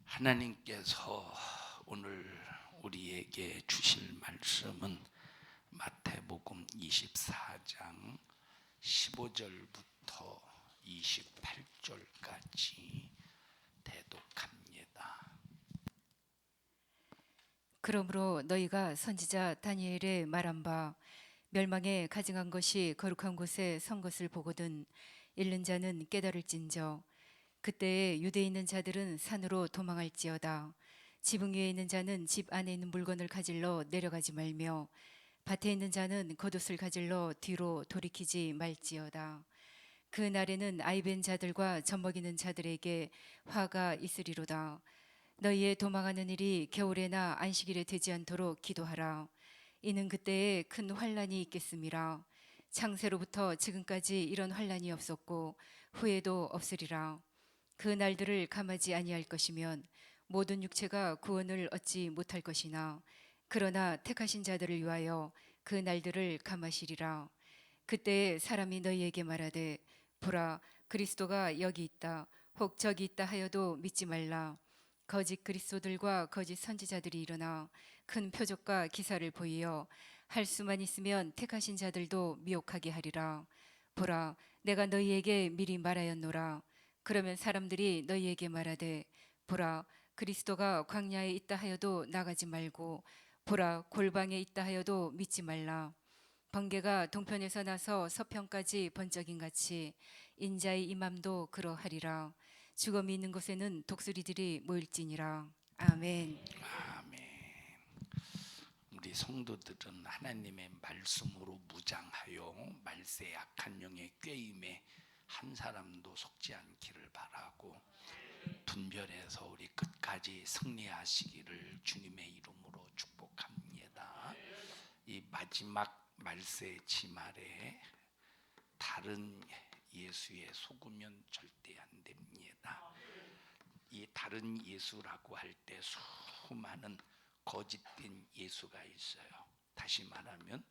하나님께서 오늘 우리에게 주실 말씀은 마태복음 24장 15절부터 28절까지 대독합니다. 그러므로 너희가 선지자 다니엘의 말한 바 멸망에 가증한 것이 거룩한 곳에 선 것을 보거든 잃는 자는 깨달을진저 그때에 유대에 있는 자들은 산으로 도망할지어다. 지붕 위에 있는 자는 집 안에 있는 물건을 가질러 내려가지 말며 밭에 있는 자는 겉옷을 가질러 뒤로 돌이키지 말지어다. 그 날에는 아이벤 자들과 젖먹이는 자들에게 화가 있으리로다. 너희의 도망하는 일이 겨울에나 안식일에 되지 않도록 기도하라. 이는 그때에 큰 환란이 있겠음이라. 창세로부터 지금까지 이런 환란이 없었고 후에도 없으리라. 그 날들을 감하지 아니할 것이면 모든 육체가 구원을 얻지 못할 것이나 그러나 택하신 자들을 위하여 그 날들을 감하시리라. 그때에 사람이 너희에게 말하되 보라 그리스도가 여기 있다 혹 저기 있다 하여도 믿지 말라. 거짓 그리스도들과 거짓 선지자들이 일어나 큰 표적과 기사를 보이어 할 수만 있으면 택하신 자들도 미혹하게 하리라. 보라 내가 너희에게 미리 말하였노라. 그러면 사람들이 너희에게 말하되 보라 그리스도가 광야에 있다 하여도 나가지 말고 보라 골방에 있다 하여도 믿지 말라. 번개가 동편에서 나서 서편까지 번쩍인 같이 인자의 임함도 그러하리라. 죽음이 있는 곳에는 독수리들이 모일지니라. 아멘. 아멘. 우리 성도들은 하나님의 말씀으로 무장하여 말세 악한 영의 꾀임에 한 사람도 속지 않기를 바라고 분별해서 우리 끝까지 승리하시기를 주님의 이름으로 축복합니다. 이 마지막 말세 지말에 다른 예수에 속으면 절대 안 됩니다. 이 다른 예수라고 할 때 수많은 거짓된 예수가 있어요. 다시 말하면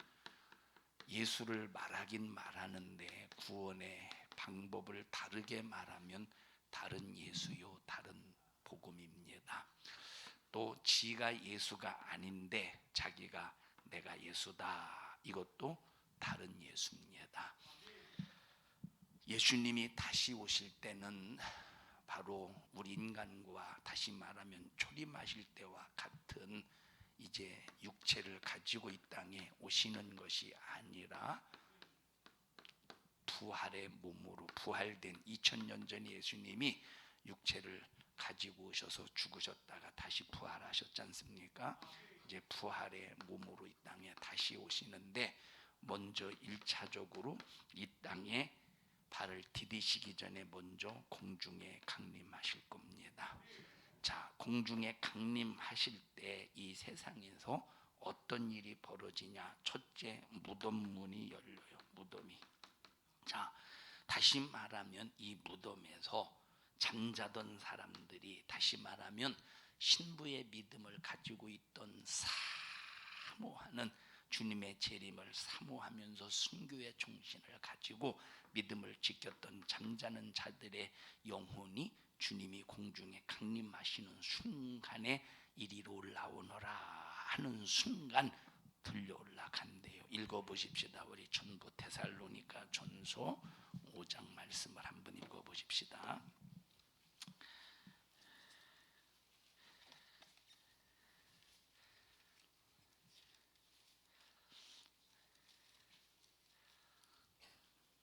예수를 말하긴 말하는데 구원의 방법을 다르게 말하면 다른 예수요, 다른 복음입니다. 또 지가 예수가 아닌데 자기가 내가 예수다, 이것도 다른 예수입니다. 예수님이 다시 오실 때는 바로 우리 인간과 다시 말하면 초림하실 때와 같은 이제 육체를 가지고 이 땅에 오시는 것이 아니라 부활의 몸으로 부활된 2000년 전 예수님이 육체를 가지고 오셔서 죽으셨다가 다시 부활하셨지 않습니까? 이제 부활의 몸으로 이 땅에 다시 오시는데 먼저 1차적으로 이 땅에 발을 디디시기 전에 먼저 공중에 강림하실 겁니다. 자, 공중에 강림하실 때 이 세상에서 어떤 일이 벌어지냐? 첫째, 무덤 문이 열려요. 무덤이. 자, 다시 말하면 이 무덤에서 잠자던 사람들이 다시 말하면 신부의 믿음을 가지고 있던 사모하는 주님의 재림을 사모하면서 순교의 정신을 가지고 믿음을 지켰던 잠자는 자들의 영혼이 주님이 공중에 강림하시는 순간에 이리로 올라오너라 하는 순간 들려 올라간대요. 읽어보십시다. 우리 전부 데살로니가 전서 5장 말씀을 한번 읽어보십시다.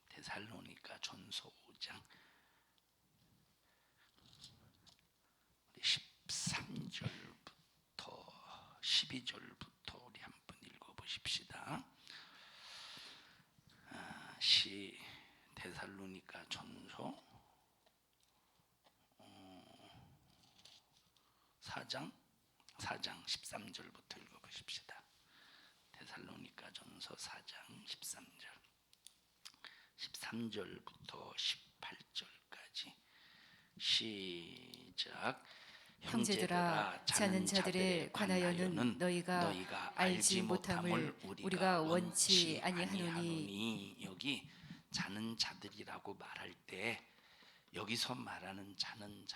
데살로니가 전서 5장 13절부터 12절부터 우리 한번 읽어보십시다. 데살로니가 전서 4장 13절부터 읽어보십시다. 데살로니가 전서 4장 13절부터 18절까지 시작. 형제들아 자는 자들에 관하여는 너희가 알지 못함을 우리가 원치 아니하노니. 여기 자는 자들이라고 말할 때 여기서 말하는 자는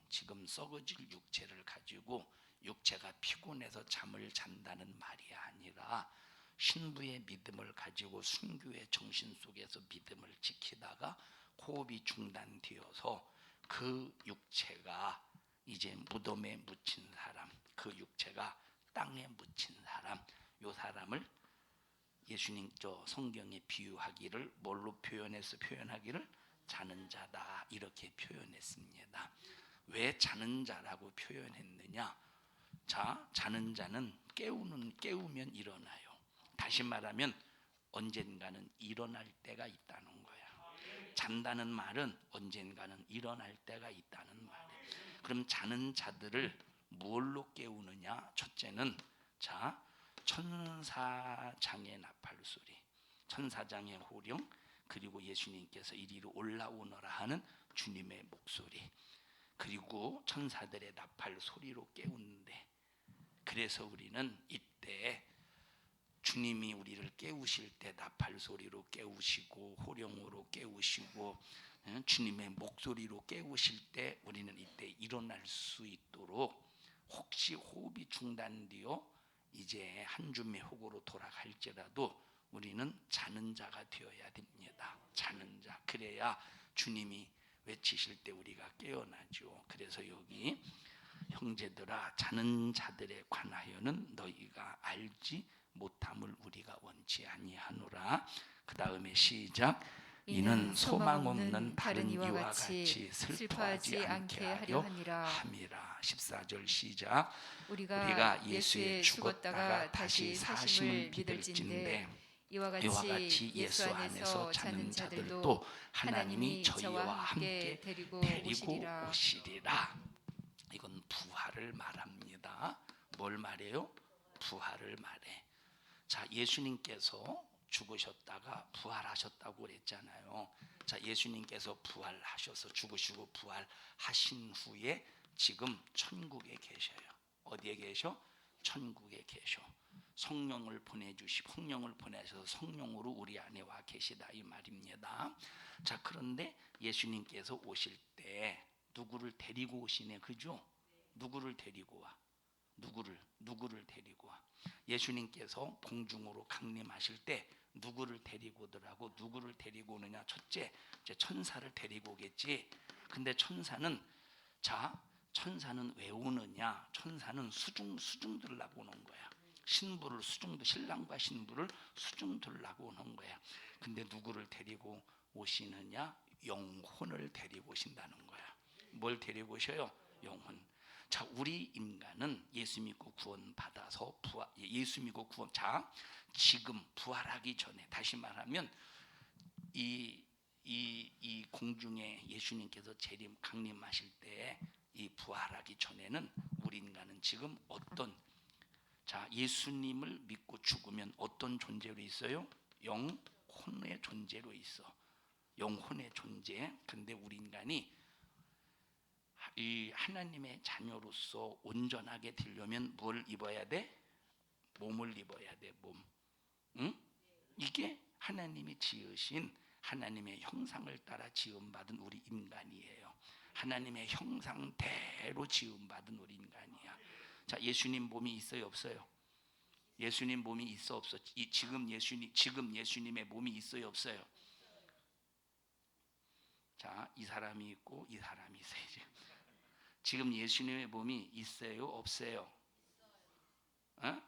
지금 썩어질 육체를 가지고 육체가 피곤해서 잠을 잔다는 말이 아니라 신부의 믿음을 가지고 순교의 정신 속에서 믿음을 지키다가 호흡이 중단되어서 그 육체가 이제 무덤에 묻힌 사람, 그 육체가 땅에 묻힌 사람, 요 사람을 예수님 성경에 비유하기를 뭘로 표현하기를 자는 자다 이렇게 표현했습니다. 왜 자는 자라고 표현했느냐? 자, 자는 자는 깨우면 일어나요. 다시 말하면 언젠가는 일어날 때가 있다는 거야. 잔다는 말은 언젠가는 일어날 때가 있다는 말이에요. 그럼 자는 자들을 뭘로 깨우느냐? 첫째는 자, 천사장의 나팔 소리, 천사장의 호령, 그리고 예수님께서 이리로 올라오너라 하는 주님의 목소리, 그리고 천사들의 나팔 소리로 깨우는데, 그래서 우리는 이때 주님이 우리를 깨우실 때 나팔 소리로 깨우시고 호령으로 깨우시고 주님의 목소리로 깨우실 때 우리는 이때 일어날 수 있도록, 혹시 호흡이 중단되어 이제 한 줌의 호흡으로 돌아갈지라도 우리는 자는 자가 되어야 됩니다. 자는 자. 그래야 주님이 외치실 때 우리가 깨어나죠. 그래서 여기 형제들아, 자는 자들에 관하여는 너희가 알지 못함을 우리가 원치 아니하노라. 그 다음에 시작. 이는 소망 없는 다른 이와 같이 슬퍼하지 않게 하려 함이라. 14절 시작. 우리가 예수에 죽었다가 다시 사심을 믿을진대 이와 같이 예수 안에서 자는 자들도 하나님이 저희와 함께 데리고 오시리라. 이건 부활을 말합니다. 뭘 말해요? 부활을 말해. 자, 예수님께서 죽으셨다가 부활하셨다고 그랬잖아요. 자, 예수님께서 부활하셔서 죽으시고 부활하신 후에 지금 천국에 계셔요. 어디에 계셔? 천국에 계셔. 성령을 보내셔서 성령으로 우리 안에 와 계시다 이 말입니다. 자, 그런데 예수님께서 오실 때 누구를 데리고 오시네, 그죠? 누구를 데리고 와? 누구를 데리고 와? 예수님께서 공중으로 강림하실 때 누구를 데리고 오더라고? 누구를 데리고 오느냐? 첫째, 이제 천사를 데리고 오겠지. 근데 천사는 왜 오느냐? 천사는 수중 들라고 오는 거야. 신랑과 신부를 수중 들라고 오는 거야. 근데 누구를 데리고 오시느냐? 영혼을 데리고 오신다는 거야. 뭘 데리고 오셔요? 영혼. 자, 우리 인간은 예수 믿고 구원 받아서 자, 지금 부활하기 전에, 다시 말하면 이 공중에 예수님께서 강림하실 때 이 부활하기 전에는 우리 인간은 지금 예수님을 믿고 죽으면 어떤 존재로 있어요? 영혼의 존재로 있어. 영혼의 존재. 근데 우리 인간이 이 하나님의 자녀로서 온전하게 되려면 뭘 입어야 돼? 몸을 입어야 돼. 몸. 응? 이게 하나님이 지으신 하나님의 형상을 따라 지음받은 우리 인간이에요. 하나님의 형상대로 지음받은 우리 인간이야. 자, 예수님 몸이 있어요, 없어요? 예수님 몸이 있어, 없어? 지금 예수님의 몸이 있어요, 없어요? 자, 이 사람이 있고 이 사람이 있어요. 지금 예수님의 몸이 있어요, 없어요? 어?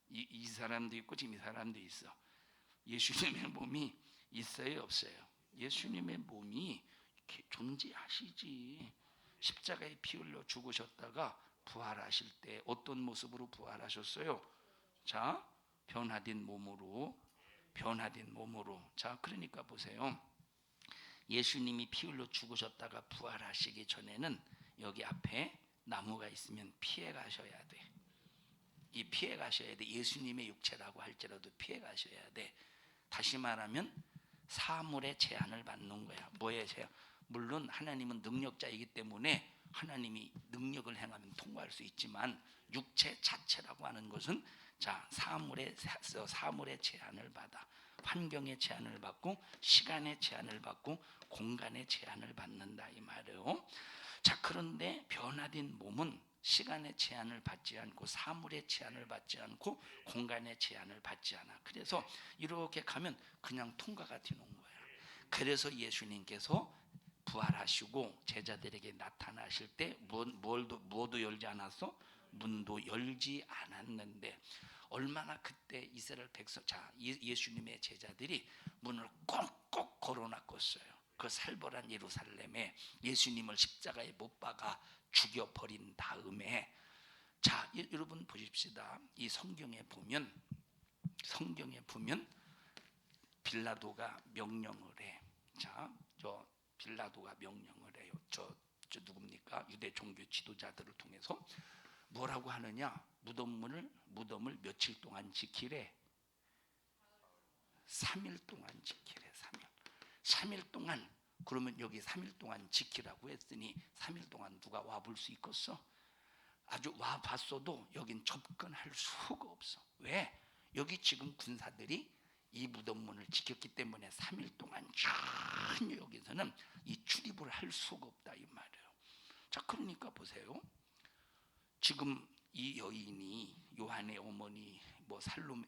이 사람도 있고 지금 이 사람도 있어. 예수님의 몸이 있어요, 없어요? 예수님의 몸이 존재하시지. 십자가에 피 흘려 죽으셨다가 부활하실 때 어떤 모습으로 부활하셨어요? 자, 변화된 몸으로. 자, 그러니까 보세요. 예수님이 피 흘려 죽으셨다가 부활하시기 전에는 여기 앞에 나무가 있으면 피해 가셔야 돼. 피해 가셔야 돼. 예수님의 육체라고 할지라도 피해 가셔야 돼. 다시 말하면 사물의 제한을 받는 거야. 뭐의 제한? 물론 하나님은 능력자이기 때문에 하나님이 능력을 행하면 통과할 수 있지만 육체 자체라고 하는 것은 자, 사물의 제한을 받아, 환경의 제한을 받고, 시간의 제한을 받고, 공간의 제한을 받는다 이 말이에요. 자, 그런데 변화된 몸은 시간의 제한을 받지 않고, 사물의 제한을 받지 않고, 공간의 제한을 받지 않아. 그래서 이렇게 가면 그냥 통과가 되는 거야. 그래서 예수님께서 부활하시고 제자들에게 나타나실 때 무엇도 열지 않았어? 문도 열지 않았는데, 얼마나 그때 이스라엘 백성, 자, 예수님의 제자들이 문을 꼭꼭 걸어놨겠어요. 그 살벌한 예루살렘에 예수님을 십자가에 못 박아 죽여버린 다음에, 자, 여러분 보십시다. 이 성경에 보면 빌라도가 명령을 해. 자, 저 빌라도가 명령을 해요. 저 누굽니까? 유대 종교 지도자들을 통해서 뭐라고 하느냐? 무덤을 며칠 동안 지키래? 3일 동안 지키래. 3일 동안. 그러면 여기 3일 동안 지키라고 했으니 3일 동안 누가 와볼 수 있겠어? 아주 와봤어도 여긴 접근할 수가 없어. 왜? 여기 지금 군사들이 이 무덤문을 지켰기 때문에 3일 동안 전혀 여기서는 이 출입을 할 수가 없다 이 말이에요. 자, 그러니까 보세요. 지금 이 여인이 요한의 어머니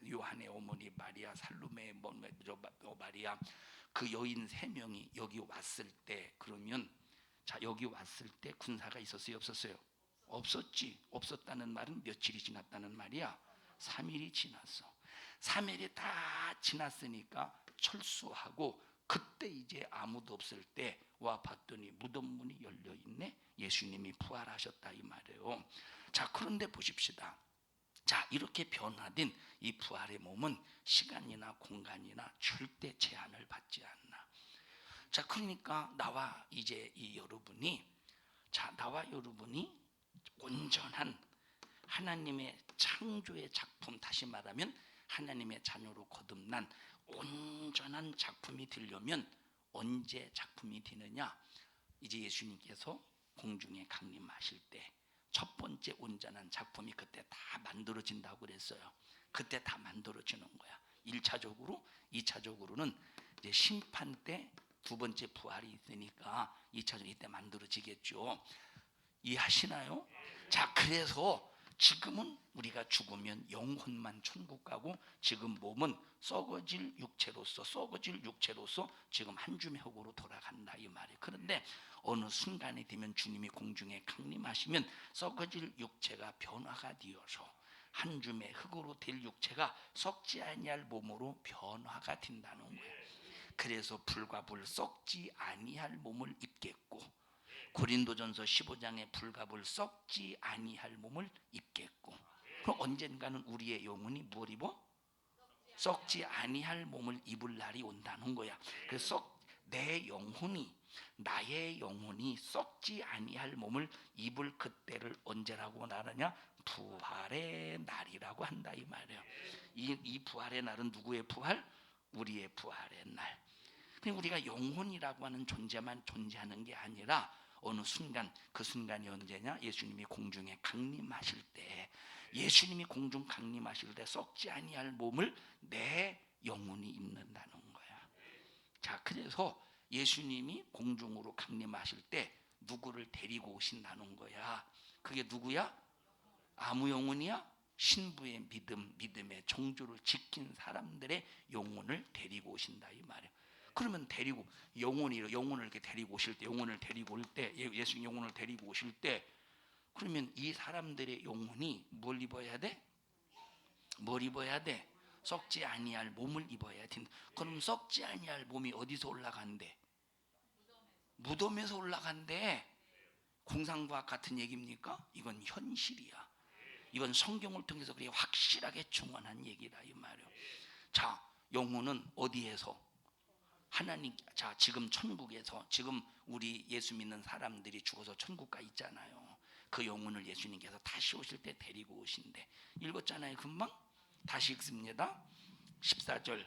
요한의 어머니 마리아, 살로메 마리아, 그 여인 3명이 여기 왔을 때, 그러면 자, 여기 왔을 때 군사가 있었어요, 없었어요? 없었지. 없었다는 말은 며칠이 지났다는 말이야? 3일이 지났어. 3일이 다 지났으니까 철수하고, 그때 이제 아무도 없을 때 와 봤더니 무덤 문이 열려 있네. 예수님이 부활하셨다 이 말이에요. 자, 그런데 보십시다. 자, 이렇게 변화된 이 부활의 몸은 시간이나 공간이나 절대 제한을 받지 않나. 자, 그러니까 나와 여러분이 온전한 하나님의 창조의 작품, 다시 말하면 하나님의 자녀로 거듭난 온전한 작품이 되려면 언제 작품이 되느냐? 이제 예수님께서 공중에 강림하실 때 첫 번째 온전한 작품이 그때 다 만들어진다고 그랬어요. 그때 다 만들어지는 거야. 1차적으로, 2차적으로는 이제 심판 때 두 번째 부활이 있으니까 2차적으로 이때 만들어지겠죠. 이해하시나요? 자, 그래서 지금은 우리가 죽으면 영혼만 천국 가고, 지금 몸은 썩어질 육체로서 지금 한 줌의 흙으로 돌아간다 이 말이에요. 그런데 어느 순간이 되면 주님이 공중에 강림하시면 썩어질 육체가 변화가 되어서 한 줌의 흙으로 될 육체가 썩지 아니할 몸으로 변화가 된다는 거예요. 그래서 불과 불 썩지 아니할 몸을 입겠고, 고린도전서 15장에 불과 불 썩지 아니할 몸을 입겠고, 그럼 언젠가는 우리의 영혼이 뭘 입어? 썩지 아니할 몸을 입을 날이 온다는 거야. 그래서 나의 영혼이 썩지 아니할 몸을 입을 그때를 언제라고 말하냐? 부활의 날이라고 한다 이 말이에요. 이 부활의 날은 누구의 부활? 우리의 부활의 날. 그냥 우리가 영혼이라고 하는 존재만 존재하는 게 아니라 어느 순간, 그 순간이 언제냐? 예수님이 공중에 강림하실 때, 예수님이 공중 강림하실 때 썩지 아니할 몸을 내 영혼이 입는다는 거야. 자, 그래서 예수님이 공중으로 강림하실 때 누구를 데리고 오신다는 거야. 그게 누구야? 아무 영혼이야? 신부의 믿음의 정조를 지킨 사람들의 영혼을 데리고 오신다 이 말이야. 그러면 영혼을 이렇게 데리고 오실 때, 예수 영혼을 데리고 오실 때, 그러면 이 사람들의 영혼이 뭘 입어야 돼? 뭘 입어야 돼? 썩지 아니할 몸을 입어야 된다. 그럼 썩지 아니할 몸이 어디서 올라간대? 무덤에서 올라간대. 공상과학 같은 얘기입니까? 이건 현실이야. 이건 성경을 통해서 그렇게 확실하게 증언한 얘기다 이 말이에요. 자, 영혼은 어디에서? 자, 지금 천국에서, 지금 우리 예수 믿는 사람들이 죽어서 천국 가 있잖아요. 그 영혼을 예수님께서 다시 오실 때 데리고 오신대. 읽었잖아요 금방. 다시 읽습니다. 14절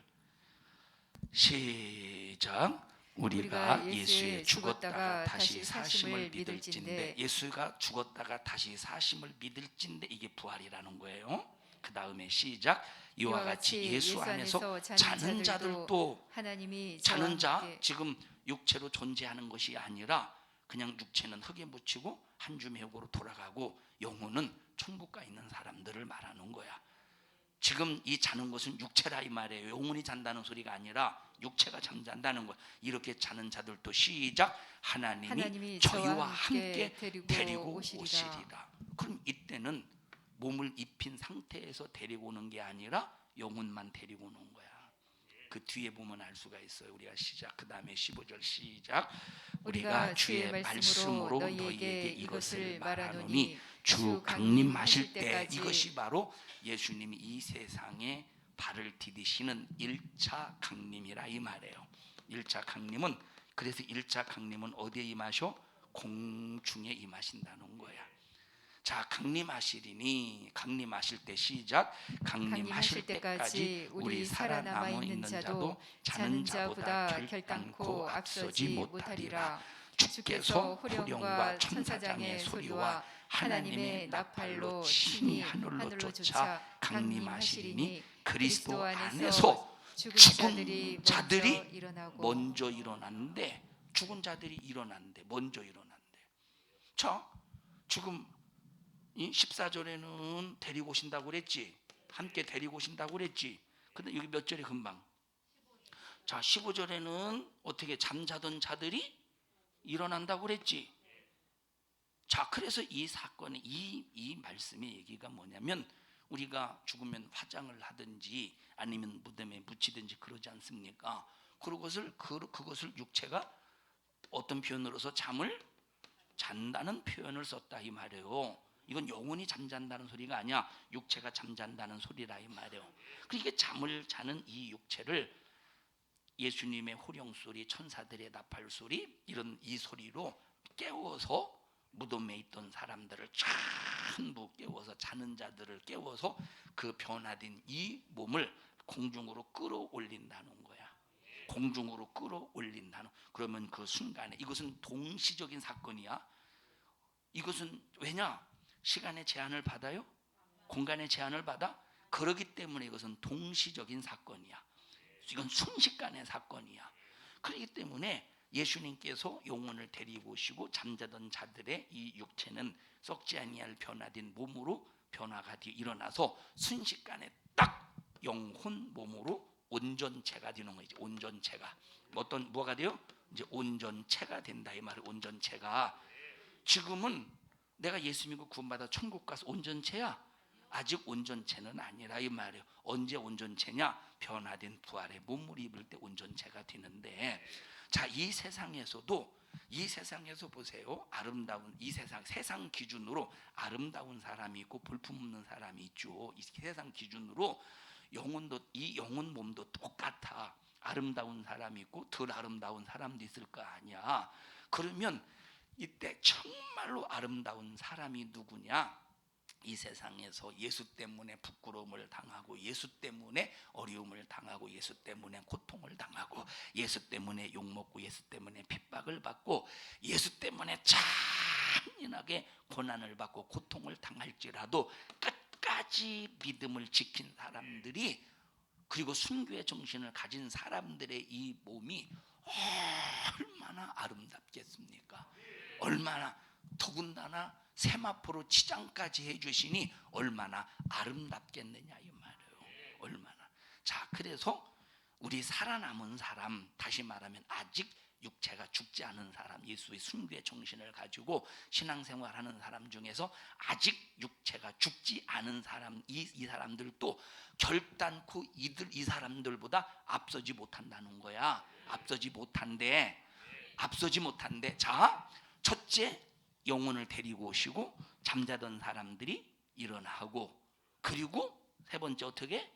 시작. 우리가 예수의 죽었다가 다시 사심을 믿을진데, 예수가 죽었다가 다시 사심을 믿을진데, 이게 부활이라는 거예요. 그 다음에 시작. 이와 같이 예수 안에서 자는 자들도 하나님이 자는 자 함께 지금 육체로 존재하는 것이 아니라 그냥 육체는 흙에 묻히고 한 줌의 흙으로 돌아가고 영혼은 천국 가 있는 사람들을 말하는 거야. 지금 이 자는 것은 육체라 이 말이에요. 영혼이 잔다는 소리가 아니라 육체가 잠잔다는 거야. 이렇게 자는 자들도 시작. 하나님이 저희와 함께 데리고 오시리라. 그럼 이때는 몸을 입힌 상태에서 데리고 오는 게 아니라 영혼만 데리고 오는 거야. 그 뒤에 보면 알 수가 있어요. 우리가 시작. 그 다음에 15절 시작. 우리가 주의 말씀으로 너희에게 이것을 말하노니 주 강림하실 때, 이것이 바로 예수님이 이 세상에 발을 디디시는 1차 강림이라 이 말이에요. 1차 강림은, 그래서 1차 강림은 어디에 임하셔? 공중에 임하신다는 거야. 자, 강림하시리니, 강림하실 때 시작. 강림하실 때까지 우리 살아남아 있는 자도 자는 자보다 결단코 앞서지 못하리라. 주께서 호령과 천사장의 소리와 하나님의 나팔로 친히 하늘로 쫓아 강림하시리니 그리스도 안에서 죽은 자들이 먼저 일어났는데, 죽은 자들이 일어났는데 먼저 일어났는데, 자, 지금 이 14절에는 데리고 오신다고 그랬지. 함께 데리고 오신다고 그랬지. 근데 여기 몇 절에 금방, 자 15절에는 어떻게 잠자던 자들이 일어난다고 그랬지. 자, 그래서 이 사건의 이 말씀의 얘기가 뭐냐면, 우리가 죽으면 화장을 하든지 아니면 무덤에 묻히든지 그러지 않습니까? 그것을 육체가 어떤 표현으로서 잠을 잔다는 표현을 썼다 이 말이에요. 이건 영혼이 잠잔다는 소리가 아니야. 육체가 잠잔다는 소리라 이 말이에요. 그러니까 잠을 자는 이 육체를 예수님의 호령 소리, 천사들의 나팔 소리, 이런 이 소리로 깨워서 무덤에 있던 사람들을 전부 깨워서, 자는 자들을 깨워서 그 변화된 이 몸을 공중으로 끌어올린다는 거야. 공중으로 끌어올린다는. 그러면 그 순간에, 이것은 동시적인 사건이야. 이것은 왜냐? 시간의 제한을 받아요? 공간의 제한을 받아? 그렇기 때문에 이것은 동시적인 사건이야. 이건 순식간의 사건이야. 그렇기 때문에 예수님께서 영혼을 데리고 오시고 잠자던 자들의 이 육체는 썩지 아니할 변화된 몸으로 변화가 되어 일어나서 순식간에 딱 영혼 몸으로 온전체가 되는 거지. 온전체가 뭐가 돼요? 이제 온전체가 된다 이 말이에요. 온전체가. 지금은 내가 예수 믿고 구원받아 천국 가서 온전체야? 아직 온전체는 아니라 이 말이에요. 언제 온전체냐? 변화된 부활의 몸을 입을 때 온전체가 되는데, 자, 이 세상에서 보세요. 아름다운 이 세상 기준으로 아름다운 사람이 있고 볼품없는 사람이 있죠. 이 세상 기준으로 영혼도, 이 영혼 몸도 똑같아. 아름다운 사람이 있고 덜 아름다운 사람도 있을 거 아니야. 그러면 이때 정말로 아름다운 사람이 누구냐? 이 세상에서 예수 때문에 부끄러움을 당하고, 예수 때문에 어려움을 당하고, 예수 때문에 고통을 당하고, 예수 때문에 욕먹고, 예수 때문에 핍박을 받고, 예수 때문에 잔인하게 고난을 받고 고통을 당할지라도 끝까지 믿음을 지킨 사람들이, 그리고 순교의 정신을 가진 사람들의 이 몸이 얼마나 아름답겠습니까? 얼마나, 더군다나 세마포로 치장까지 해주시니 얼마나 아름답겠느냐 이 말이에요. 얼마나. 자, 그래서 우리 살아남은 사람, 다시 말하면 아직 육체가 죽지 않은 사람, 예수의 순교의 정신을 가지고 신앙생활하는 사람 중에서 아직 육체가 죽지 않은 사람, 이 사람들도 결단코 이 사람들보다 앞서지 못한다는 거야. 앞서지 못한대. 자, 첫째, 영혼을 데리고 오시고 잠자던 사람들이 일어나고, 그리고 세 번째 어떻게?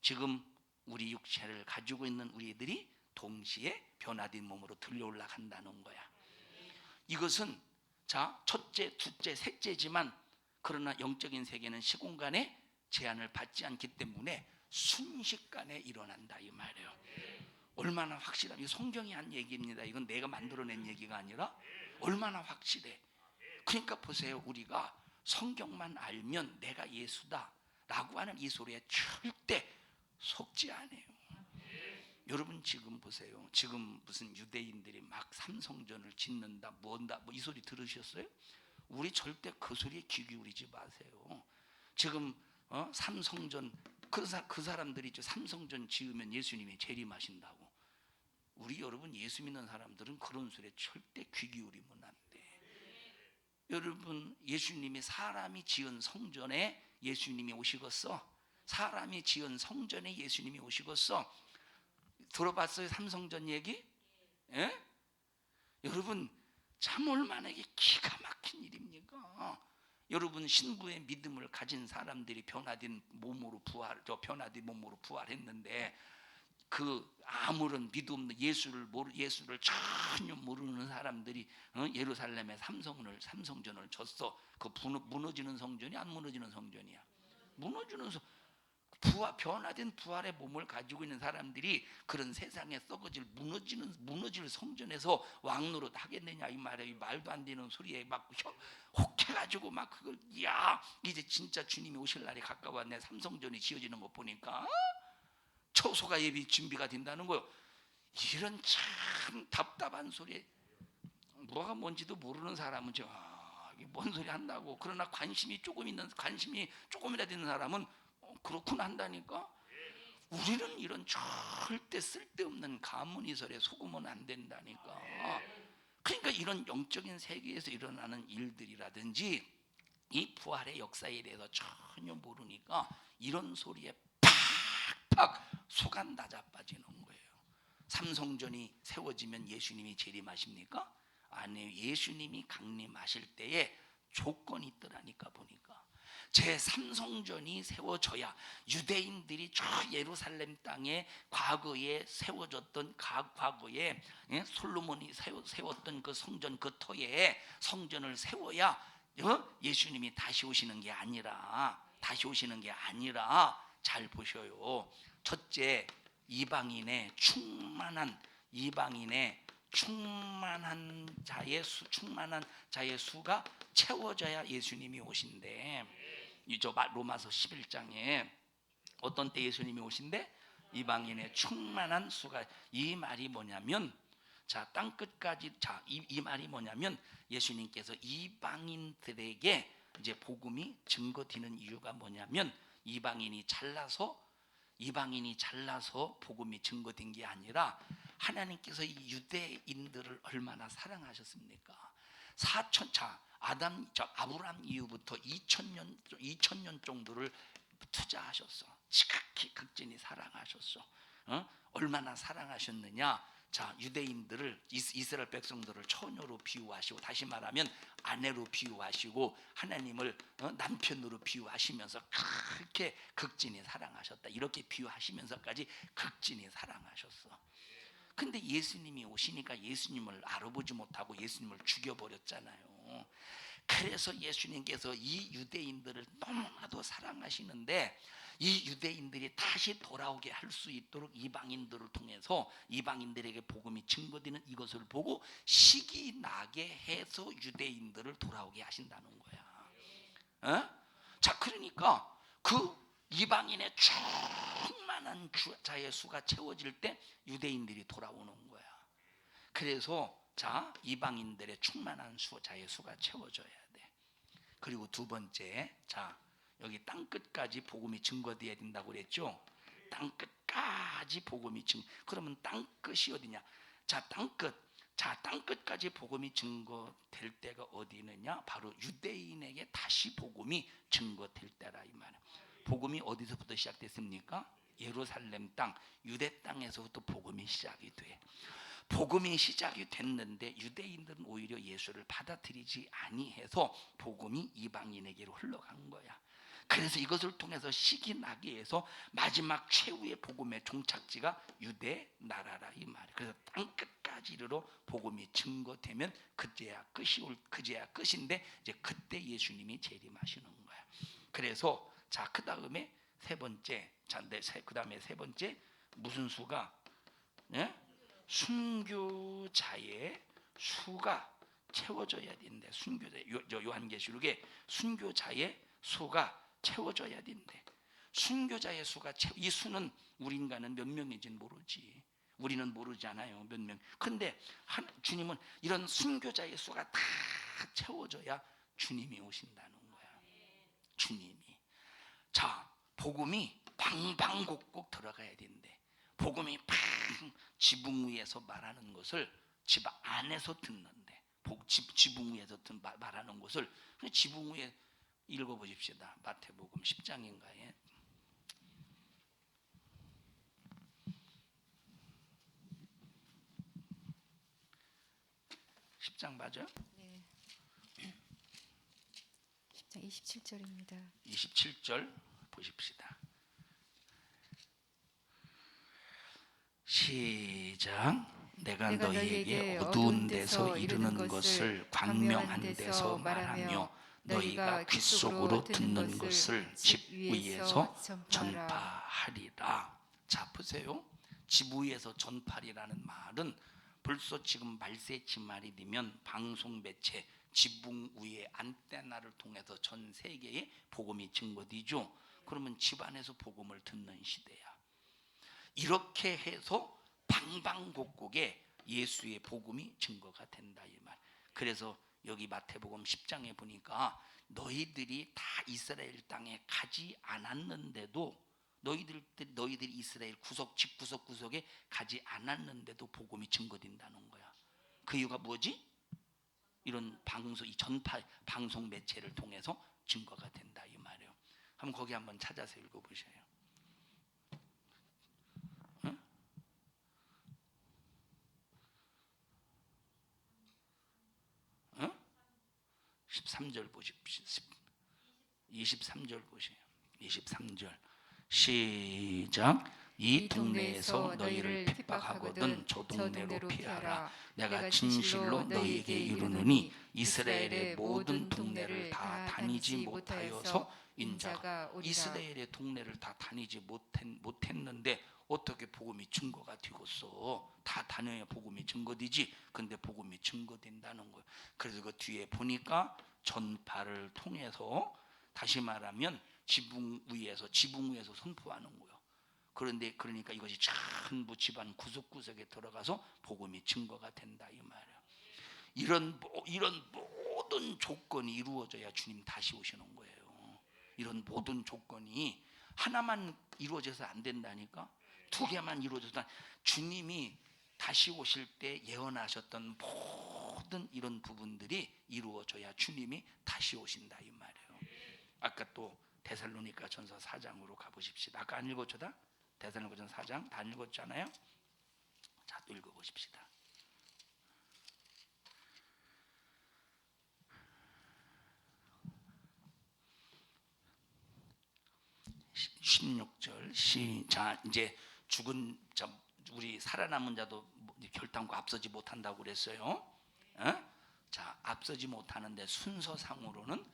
지금 우리 육체를 가지고 있는 우리들이 동시에 변화된 몸으로 들려 올라간다는 거야. 이것은 자, 첫째, 둘째, 셋째지만, 그러나 영적인 세계는 시공간에 제한을 받지 않기 때문에 순식간에 일어난다 이 말이에요. 얼마나 확실하게 성경이 한 얘기입니다. 이건 내가 만들어낸 얘기가 아니라 얼마나 확실해. 그러니까 보세요. 우리가 성경만 알면 내가 예수다 라고 하는 이 소리에 절대 속지 않아요. 여러분 지금 보세요. 지금 무슨 유대인들이 막 삼성전을 짓는다 뭔다 뭐 이 소리 들으셨어요? 우리 절대 그 소리에 귀 기울이지 마세요. 지금 삼성전 그 사람들이 삼성전 지으면 예수님이 재림하신다고. 우리 여러분 예수 믿는 사람들은 그런 소리에 절대 귀 기울이면 안 돼. 여러분 예수님이 사람이 지은 성전에 예수님이 오시겠어? 사람이 지은 성전에 예수님이 오시겠어? 들어봤어요? 삼성전 얘기? 예? 여러분 참 얼마나 이게 기가 막힌 일입니까? 여러분 신부의 믿음을 가진 사람들이 변화된 몸으로 부활했는데 그 아무런 믿음 없는 예수를 전혀 모르는 사람들이 예루살렘에 삼성전을 졌어. 그 무너지는 성전이 안 무너지는 성전이야. 무너지는 변화된 부활의 몸을 가지고 있는 사람들이 그런 세상에 썩어질 무너질 성전에서 왕노릇 하겠느냐 이 말이에요. 이 말도 안 되는 소리에 막 혹해가지고 막 그걸 이제 진짜 주님이 오실 날이 가까웠네. 삼성전이 지어지는 거 보니까 초소가 예비 준비가 된다는 거요. 이런 참 답답한 소리에 뭐가 뭔지도 모르는 사람은 이게 뭔 소리 한다고. 그러나 관심이 조금이라도 있는 사람은 그렇구나 한다니까. 우리는 이런 절대 쓸데없는 가문이설에 속으면 안 된다니까. 그러니까 이런 영적인 세계에서 일어나는 일들이라든지 이 부활의 역사에 대해서 전혀 모르니까 이런 소리에 팍팍 속아 나자빠지는 거예요. 삼성전이 세워지면 예수님이 재림하십니까? 아니에요. 예수님이 강림하실 때에 조건이 있더라니까. 보니까 제 삼성전이 세워져야 유대인들이 저 예루살렘 땅에 과거에 세워졌던 과거에 솔로몬이 세웠던 그 성전 그 터에 성전을 세워야 예수님이 다시 오시는 게 아니라 잘 보셔요. 첫째, 이방인의 충만한 자의 수가 채워져야 예수님이 오신대. 저 로마서 11장에 어떤 때 예수님이 오신대? 이방인의 충만한 수가. 이 말이 뭐냐면 땅 끝까지 이 말이 뭐냐면 예수님께서 이방인들에게 이제 복음이 증거되는 이유가 뭐냐면 이방인이 잘나서 복음이 증거된 게 아니라 하나님께서 이 유대인들을 얼마나 사랑하셨습니까? 아브라함 이후부터 2000년 정도를 투자하셨어. 지극히 극진히 사랑하셨어. 얼마나 사랑하셨느냐? 유대인들을 이스라엘 백성들을 처녀로 비유하시고, 다시 말하면 아내로 비유하시고, 하나님을 남편으로 비유하시면서 그렇게 극진히 사랑하셨다. 이렇게 비유하시면서까지 극진히 사랑하셨어. 근데 예수님이 오시니까 예수님을 알아보지 못하고 예수님을 죽여버렸잖아요. 그래서 예수님께서 이 유대인들을 너무나도 사랑하시는데 이 유대인들이 다시 돌아오게 할 수 있도록 이방인들을 통해서 이방인들에게 복음이 증거되는 이것을 보고 식이 나게 해서 유대인들을 돌아오게 하신다는 거야. 그러니까 그 이방인의 충만한 자의 수가 채워질 때 유대인들이 돌아오는 거야. 그래서 이방인들의 충만한 자의 수가 채워져야 돼. 그리고 두 번째, 여기 땅 끝까지 복음이 증거되어야 된다고 그랬죠. 땅 끝까지 복음이 그러면 땅 끝이 어디냐? 땅 끝까지 복음이 증거될 때가 어디 있느냐? 바로 유대인에게 다시 복음이 증거될 때라 이 말이야. 복음이 어디서부터 시작됐습니까? 예루살렘 땅, 유대 땅에서부터 복음이 시작이 돼. 복음이 시작이 됐는데 유대인들은 오히려 예수를 받아들이지 아니해서 복음이 이방인에게로 흘러간 거야. 그래서 이것을 통해서 식이 나게 해서 마지막 최후의 복음의 종착지가 유대 나라라 이 말이야. 그래서 땅 끝까지 이르러 복음이 증거되면 그제야 끝인데 이제 그때 예수님이 재림하시는 거야. 그래서 그 다음에 세 번째, 무슨 수가? 순교자의 수가 채워져야 된대. 요한계시록에 순교자의 수가 채워져야 된대. 순교자의 수가 이 수는 우리 인간은 몇 명인지는 모르지. 우리는 모르잖아요, 몇 명. 근데 주님은 이런 순교자의 수가 다 채워져야 주님이 오신다는 거야. 주님이. 자, 복음이 방방곡곡 들어가야 된대. 복음이 팡 지붕 위에서 말하는 것을 집 안에서 듣는데, 지붕 위에서 말하는 것을 지붕 위에 읽어보십시다. 마태복음 10장인가에 10장 맞아? 네. 10장 27절입니다. 27절 보십시다. 시작. 내가 너희에게 어두운 데서 이르는 것을 광명한 데서 말하며 너희가 귓속으로 듣는 것을 집 위에서 전파하리라. 자, 보세요. 집 위에서 전파리라는 말은 벌써 지금 말세치 말이 되면 방송 매체 지붕 위에 안테나를 통해서 전 세계에 복음이 증거되죠. 그러면 집 안에서 복음을 듣는 시대야. 이렇게 해서 방방곡곡에 예수의 복음이 증거가 된다 이 말. 그래서 여기 마태복음 10장에 보니까 너희들이 다 이스라엘 땅에 가지 않았는데도, 너희들이 이스라엘 집구석구석에 가지 않았는데도 복음이 증거된다는 거야. 그 이유가 뭐지? 이런 이 전파 방송 매체를 통해서 증거가 된다 이 말이에요. 한번 거기 한번 찾아서 읽어보셔요. 13절 보십시오. 23절 보세요. 23절 시작. 이 동네에서 너희를 핍박하거든 저 동네로 피하라. 내가 진실로 너희에게 이르노니 이스라엘의 모든 동네를 다 다니지 못하여서 인자가 이스라엘의 동네를 다 다니지 못했는데 어떻게 복음이 증거가 되겠어? 다 다녀야 복음이 증거되지. 근데 복음이 증거된다는 거예요. 그래서 그 뒤에 보니까 전파를 통해서, 다시 말하면 지붕 위에서 선포하는 거예요. 그런데 그러니까 이것이 전부 집안 구석구석에 들어가서 복음이 증거가 된다 이 말이에요. 이런 모든 조건이 이루어져야 주님 다시 오시는 거예요. 이런 모든 조건이 하나만 이루어져서 안 된다니까. 두 개만 이루어져서, 주님이 다시 오실 때 예언하셨던 모든 이런 부분들이 이루어져야 주님이 다시 오신다 이 말이에요. 아까 또 데살로니가 전서 4장으로 가보십시다. 아까 안 읽었죠? 데살로니가 전서 4장 다 읽었잖아요. 자, 또 읽어보십시다. 16절 시작. 이제 죽은 우리 살아남은 자도 결단과 앞서지 못한다고 그랬어요. 자, 앞서지 못하는데 순서상으로는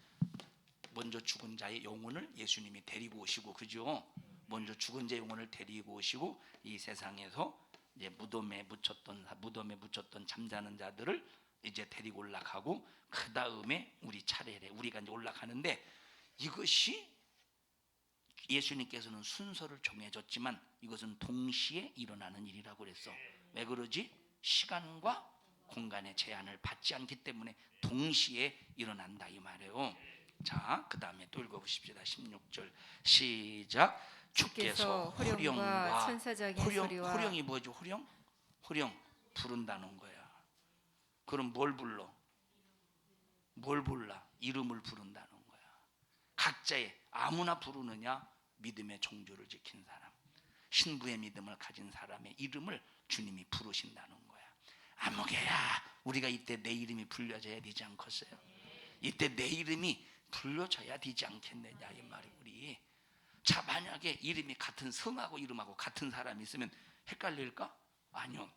먼저 죽은 자의 영혼을 예수님이 데리고 오시고, 그죠? 먼저 죽은 자의 영혼을 데리고 오시고 이 세상에서 이제 무덤에 묻혔던 잠자는 자들을 이제 데리고 올라가고, 그 다음에 우리 차례래 우리가 이제 올라가는데, 이것이 예수님께서는 순서를 정해줬지만 이것은 동시에 일어나는 일이라고 그랬어. 왜 그러지? 시간과 공간의 제한을 받지 않기 때문에 동시에 일어난다 이 말이에요. 자, 그 다음에 또 읽어보십시다. 16절 시작. 주께서 호령과 천사장의 소리와, 호령이 뭐죠? 호령 부른다는 거야. 그럼 뭘 불러? 이름을 부른다는 거야. 각자의, 아무나 부르느냐? 믿음의 종교를 지킨 사람, 신부의 믿음을 가진 사람의 이름을 주님이 부르신다는 거야. 아무개야, 우리가 이때 내 이름이 불려져야 되지 않겠어요? 이때 내 이름이 불려져야 되지 않겠느냐 이 말이. 우리 자, 만약에 이름이 같은 성하고 이름하고 같은 사람이 있으면 헷갈릴까? 아니요.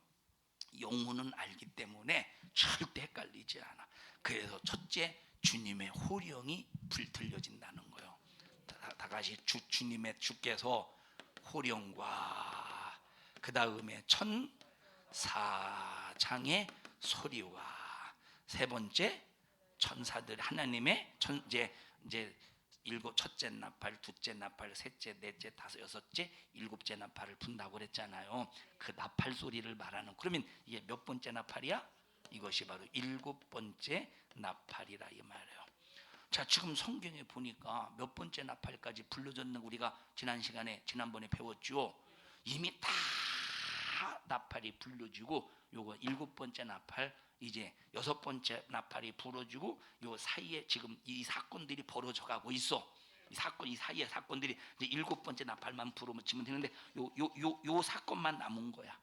영혼은 알기 때문에 절대 헷갈리지 않아. 그래서 첫째, 주님의 호령이 들려진다는 거예요. 다 같이 주께서 호령과 그 다음에 천사장의 소리와, 세 번째 천사들, 하나님의 이제 첫째 나팔, 둘째 나팔, 셋째, 넷째, 다섯, 여섯째, 일곱째 나팔을 분다고 그랬잖아요. 그 나팔 소리를 말하는. 그러면 이게 몇 번째 나팔이야? 이것이 바로 일곱 번째 나팔이라 이 말이에요. 자, 지금 성경에 보니까 몇 번째 나팔까지 불러졌는 우리가 지난번에 배웠죠. 이미 다 나팔이 불러지고 요거 일곱 번째 나팔, 이제 여섯 번째 나팔이 불어지고 요 사이에 지금 이 사건들이 벌어져 가고 있어. 이 사이에 사건들이 이제 일곱 번째 나팔만 불어지면 되는데 요 사건만 남은 거야.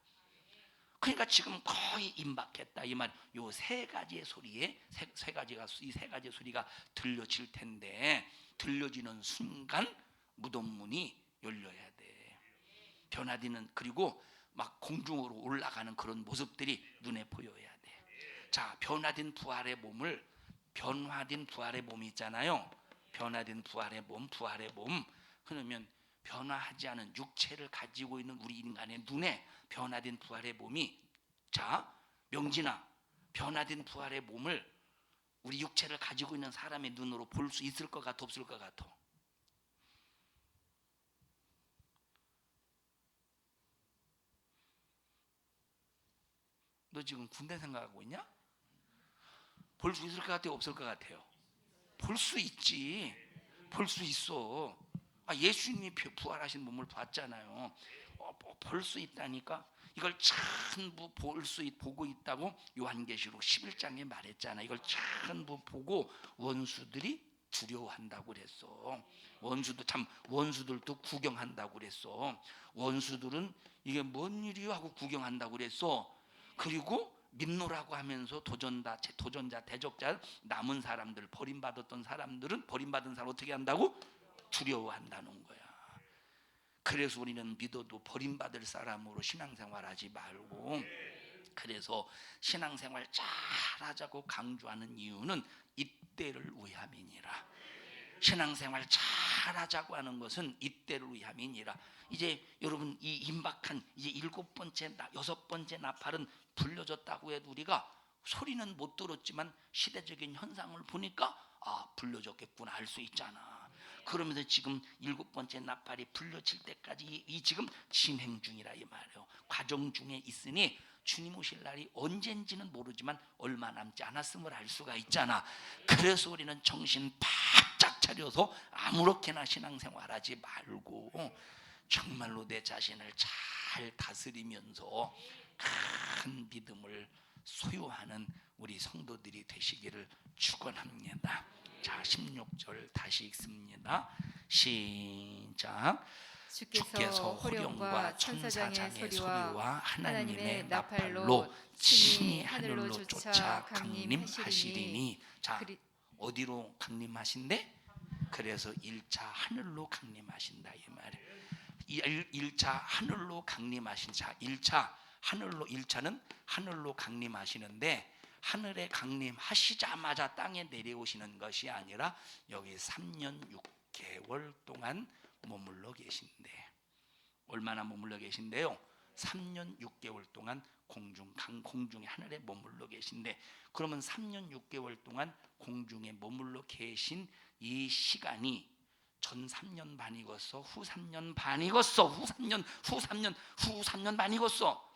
그러니까 지금 거의 임박했다 이 말. 요 세 가지의 소리에 이 세 가지의 소리가 들려질 텐데, 들려지는 순간 무덤 문이 열려야 돼. 변화되는, 그리고 막 공중으로 올라가는 그런 모습들이 눈에 보여야 돼. 자, 변화된 부활의 몸이 있잖아요. 변화된 부활의 몸. 그러면 변화하지 않은 육체를 가지고 있는 우리 인간의 눈에 변화된 부활의 몸이, 자, 명진아, 변화된 부활의 몸을 우리 육체를 가지고 있는 사람의 눈으로 볼 수 있을 것 같아, 없을 것 같아? 너 지금 군대 생각하고 있냐? 볼 수 있을 것 같아요, 없을 것 같아요? 볼 수 있지. 볼 수 있어. 예수님이 부활하신 몸을 봤잖아요. 볼 수 있다니까. 이걸 전부 보고 있다고 요한계시록 11장에 말했잖아. 이걸 전부 보고 원수들이 두려워한다고 그랬어. 원수들도 구경한다고 그랬어. 원수들은 이게 뭔 일이야 하고 구경한다고 그랬어. 그리고 믿노라고 하면서 도전자, 대적자, 남은 사람들, 버림받은 사람은 어떻게 한다고? 두려워한다는 거야. 그래서 우리는 믿어도 버림받을 사람으로 신앙생활하지 말고, 그래서 신앙생활 잘하자고 강조하는 이유는 이때를 위함이니라. 신앙생활 잘하자고 하는 것은 이때를 위함이니라. 이제 여러분, 이 임박한 이제 일곱 번째, 여섯 번째 나팔은 불려졌다고 해도 우리가 소리는 못 들었지만 시대적인 현상을 보니까 불려졌겠구나 알 수 있잖아. 그러면서 지금 일곱 번째 나팔이 불려질 때까지 이 지금 진행 중이라 이 말이에요. 과정 중에 있으니 주님 오실 날이 언젠지는 모르지만 얼마 남지 않았음을 알 수가 있잖아. 그래서 우리는 정신 바짝 차려서 아무렇게나 신앙생활하지 말고 정말로 내 자신을 잘 다스리면서 큰 믿음을 소유하는 우리 성도들이 되시기를 축원합니다. 자, 16절 다시 읽습니다. 시작. 주께서 호령과 천사장의 소리와 하나님의 나팔로 친히 하늘로 쫓아 강림하시리니. 자, 어디로 강림하신대? 그래서 1차 하늘로 강림하신다 이 말이에요. 1차 하늘로 강림하신. 자, 1차는 하늘로 강림하시는데, 하늘에 강림하시자마자 땅에 내려오시는 것이 아니라 여기 3년 6개월 동안 머물러 계신데, 얼마나 머물러 계신데요? 3년 6개월 동안 공중에 하늘에 머물러 계신데, 그러면 3년 6개월 동안 공중에 머물러 계신 이 시간이 전 3년 반이겠어? 후 3년 반이겠어? 후 3년 반이겠어?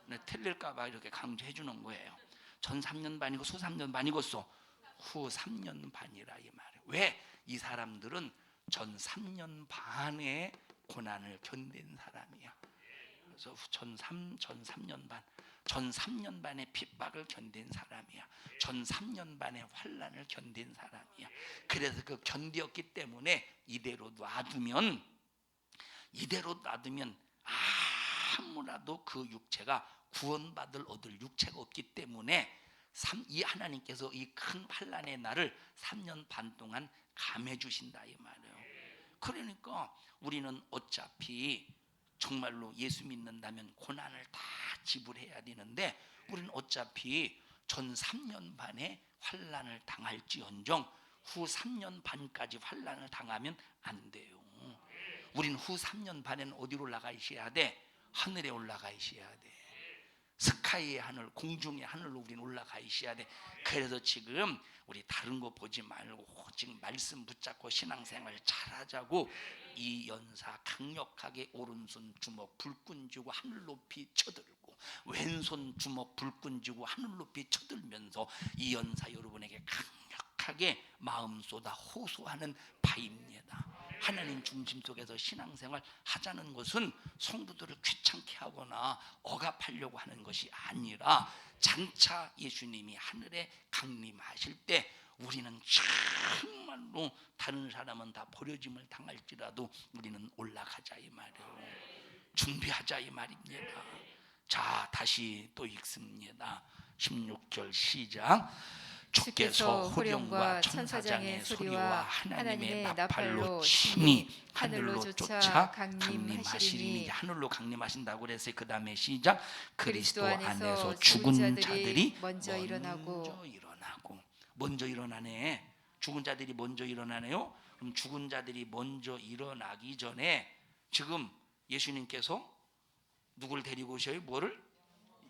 네, 틀릴까봐 이렇게 강조해 주는 거예요. 전 3년 반이고 후 3년 반이겠어? 후 3년 반이라 이 말이에요. 왜? 이 사람들은 전 3년 반의 고난을 견딘 사람이야. 그래서 전 3년 반의 핍박을 견딘 사람이야. 전 3년 반의 환난을 견딘 사람이야. 그래서 그 견디었기 때문에 이대로 놔두면 아무라도 그 육체가 얻을 육체가 없기 때문에 이 하나님께서 이 큰 환난의 날을 3년 반 동안 감해 주신다 이 말이에요. 그러니까 우리는 어차피 정말로 예수 믿는다면 고난을 다 지불해야 되는데, 우리는 어차피 전 3년 반의 환난을 당할지언정 후 3년 반까지 환난을 당하면 안 돼요. 우리는 후 3년 반에는 어디로 올라가 있어야 돼? 하늘에 올라가 있어야 돼. 하의 하늘, 공중의 하늘로 우리는 올라가 있어야 돼. 그래서 지금 우리 다른 거 보지 말고 지금 말씀 붙잡고 신앙생활 잘하자고, 이 연사 강력하게 오른손 주먹 불끈 쥐고 하늘 높이 쳐들고, 왼손 주먹 불끈 쥐고 하늘 높이 쳐들면서 이 연사 여러분에게 강력하게 마음 쏟아 호소하는 바입니다. 하나님 중심 속에서 신앙생활 하자는 것은 성도들을 귀찮게 하거나 억압하려고 하는 것이 아니라, 장차 예수님이 하늘에 강림하실 때 우리는 정말로 다른 사람은 다 버려짐을 당할지라도 우리는 올라가자 이 말이에요. 준비하자 이 말입니다. 자, 다시 또 읽습니다. 16절 시작. 주께서 호령과 천사장의 소리와 하나님의 나팔로 친히 하늘로 쫓아 강림하시리니, 하늘로 강림하신다고 그랬어요. 그 다음에 시작. 그리스도 안에서 죽은 자들이 먼저 일어나네. 죽은 자들이 먼저 일어나네요. 그럼 죽은 자들이 먼저 일어나기 전에 지금 예수님께서 누굴 데리고 오셔요? 뭐를?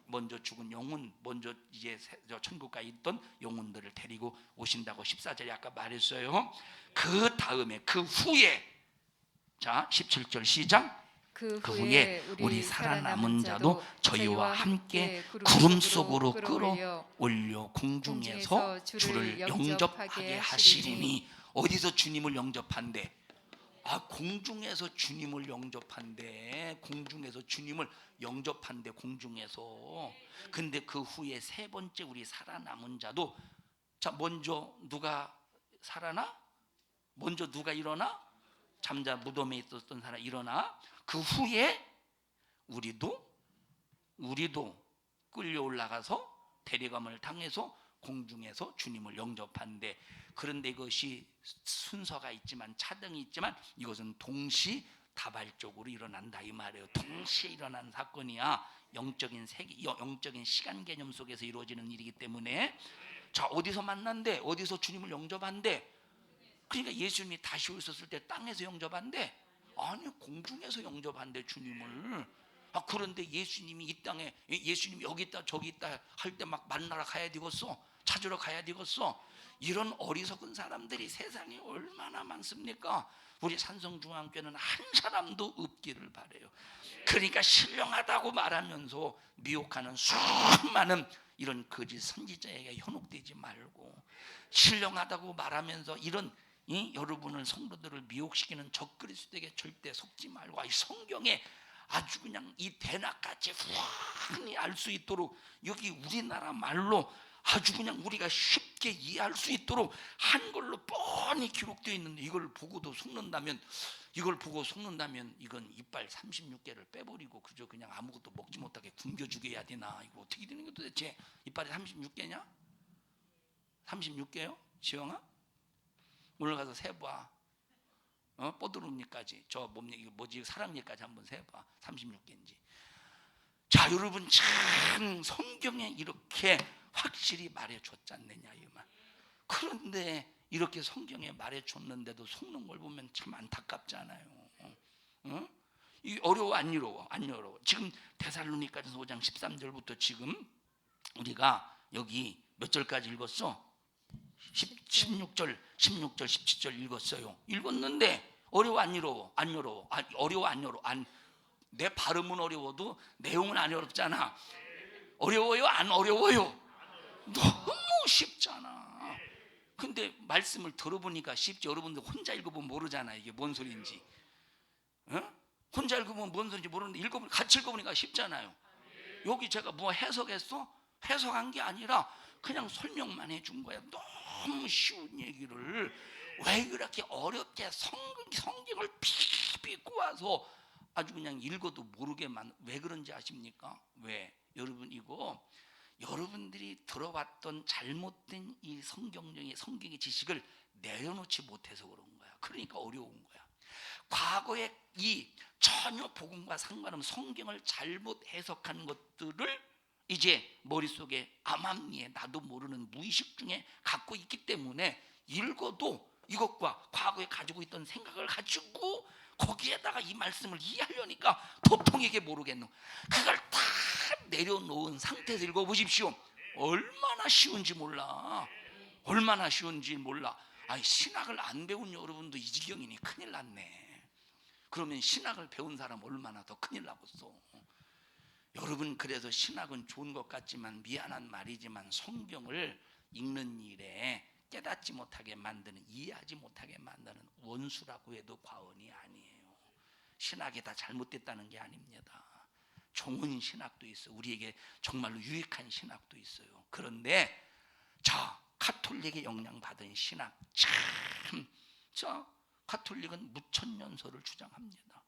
먼저 죽은 영혼, 먼저 이제 천국에 있던 영혼들을 데리고 오신다고 14절에 아까 말했어요. 그 다음에 그 후에, 자 17절 시작. 그 후에 우리 살아남은 자도 저희와 함께 구름 속으로 끌어올려 공중에서 주를 영접하게 하시리니. 어디서 주님을 영접한대? 공중에서 주님을 영접한대. 공중에서 주님을 영접한대, 공중에서. 근데 그 후에 세 번째 우리 살아남은 자도, 자 먼저 누가 살아나? 먼저 누가 일어나? 잠자 무덤에 있었던 사람 일어나. 그 후에 우리도 끌려 올라가서 데려감을 당해서 공중에서 주님을 영접한대. 그런데 이것이 순서가 있지만, 차등이 있지만, 이것은 동시다발적으로 일어난다 이 말이에요. 동시에 일어난 사건이야. 영적인 세계, 영적인 시간 개념 속에서 이루어지는 일이기 때문에. 자, 어디서 만난대? 어디서 주님을 영접한대? 그러니까 예수님이 다시 오셨을 때 땅에서 영접한대? 아니, 공중에서 영접한대 주님을. 그런데 예수님이 이 땅에, 예수님이 여기 있다 저기 있다 할 때 막 만나러 가야 되겠어? 찾으러 가야 되겠어? 이런 어리석은 사람들이 세상에 얼마나 많습니까? 우리 산성중앙교회는 한 사람도 없기를 바라요. 그러니까 신령하다고 말하면서 미혹하는 수많은 이런 거짓 선지자에게 현혹되지 말고, 신령하다고 말하면서 이런 여러분을, 성도들을 미혹시키는 적그리스도에게 절대 속지 말고, 이 성경에 아주 그냥 이 대낮까지 훤히 알 수 있도록, 여기 우리나라 말로 아주 그냥 우리가 쉽게 이해할 수 있도록 한글로 뻔히 기록되어 있는데, 이걸 보고도 속는다면 이건 이빨 36개를 빼버리고 그저 그냥 아무것도 먹지 못하게 굶겨 죽여야 되나? 이거 어떻게 되는 게 도대체? 이빨이 36개냐? 36개요? 지영아? 오늘 가서 세봐. 뽀드름니까지, 저 몸니 뭐지, 사랑니까지 한번 세봐. 36개인지. 자, 여러분 참 성경에 이렇게 확실히 말해줬지 않느냐 이 말. 그런데 이렇게 성경에 말해줬는데도 속는 걸 보면 참 안타깝잖아요. 이 어려워 안 어려워? 안 어려워. 지금 데살로니가전서 5장 13절부터 지금 우리가 여기 몇 절까지 읽었어? 16절 17절 읽었어요. 읽었는데 어려워 안 어려워? 안 어려워. 어려워 안 어려워? 내 발음은 어려워도 내용은 안 어렵잖아. 어려워요? 안 어려워요? 너무 쉽잖아. 근데 말씀을 들어보니까 쉽지. 여러분들 혼자 읽어보면 모르잖아 이게 뭔 소리인지. 혼자 읽어보면 뭔 소리인지 모르는데 같이 읽어보니까 쉽잖아요. 여기 제가 뭐 해석했어? 해석한 게 아니라 그냥 설명만 해준 거야. 너무 쉬운 얘기를 왜 그렇게 어렵게 성경을 피피 꼬아서 아주 그냥 읽어도 모르게만. 왜 그런지 아십니까? 왜? 여러분, 이거 여러분들이 들어왔던 잘못된 이 성경의 지식을 내려놓지 못해서 그런 거야. 그러니까 어려운 거야. 과거에 이 전혀 복음과 상관없는 성경을 잘못 해석한 것들을 이제 머릿속에 암암리에 나도 모르는 무의식 중에 갖고 있기 때문에, 읽어도 이것과 과거에 가지고 있던 생각을 가지고 거기에다가 이 말씀을 이해하려니까 도통하게 모르겠노. 그걸 다 내려놓은 상태에서 읽어보십시오. 얼마나 쉬운지 몰라. 얼마나 쉬운지 몰라. 아니, 신학을 안 배운 여러분도 이 지경이니 큰일 났네. 그러면 신학을 배운 사람 얼마나 더 큰일 나겠어. 여러분, 그래서 신학은 좋은 것 같지만 미안한 말이지만 성경을 읽는 일에 깨닫지 못하게 만드는, 이해하지 못하게 만드는 원수라고 해도 과언이 아니에요. 신학이 다 잘못됐다는 게 아닙니다. 좋은 신학도 있어요. 우리에게 정말로 유익한 신학도 있어요. 그런데 자, 가톨릭의 영향받은 신학, 참, 자, 가톨릭은 무천년설을 주장합니다.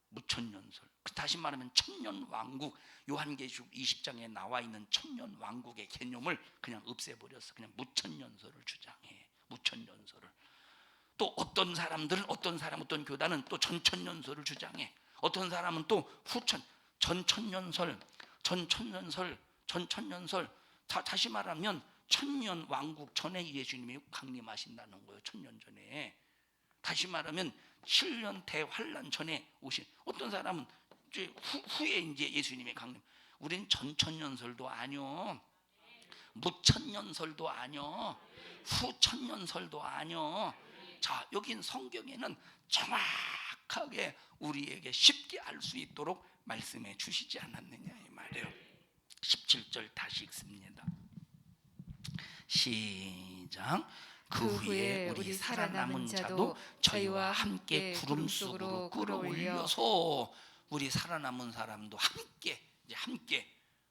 무천년설. 다시 말하면 천년왕국, 요한계시록 20장에 나와 있는 천년왕국의 개념을 그냥 없애버렸어. 그냥 무천년설을 주장해. 무천년설을. 또 어떤 사람들은, 어떤 교단은 또 전천년설을 주장해. 어떤 사람은 또 전천년설. 다시 말하면 천년 왕국 전에 예수님이 강림하신다는 거예요. 천년 전에. 다시 말하면 7년 대환란 전에 오신. 어떤 사람은 이제 후에 이제 예수님의 강림. 우리는 전천년설도 아니요, 무천년설도 아니요, 후천년설도 아니요. 자, 여긴 성경에는 정확하게 우리에게 쉽게 알 수 있도록 말씀해 주시지 않았느냐 이 말이에요. 17절 다시 읽습니다. 시작. 그 후에 우리 살아남은 자도 저희와 함께 구름 속으로 끌어올려서, 우리 살아남은 사람도 함께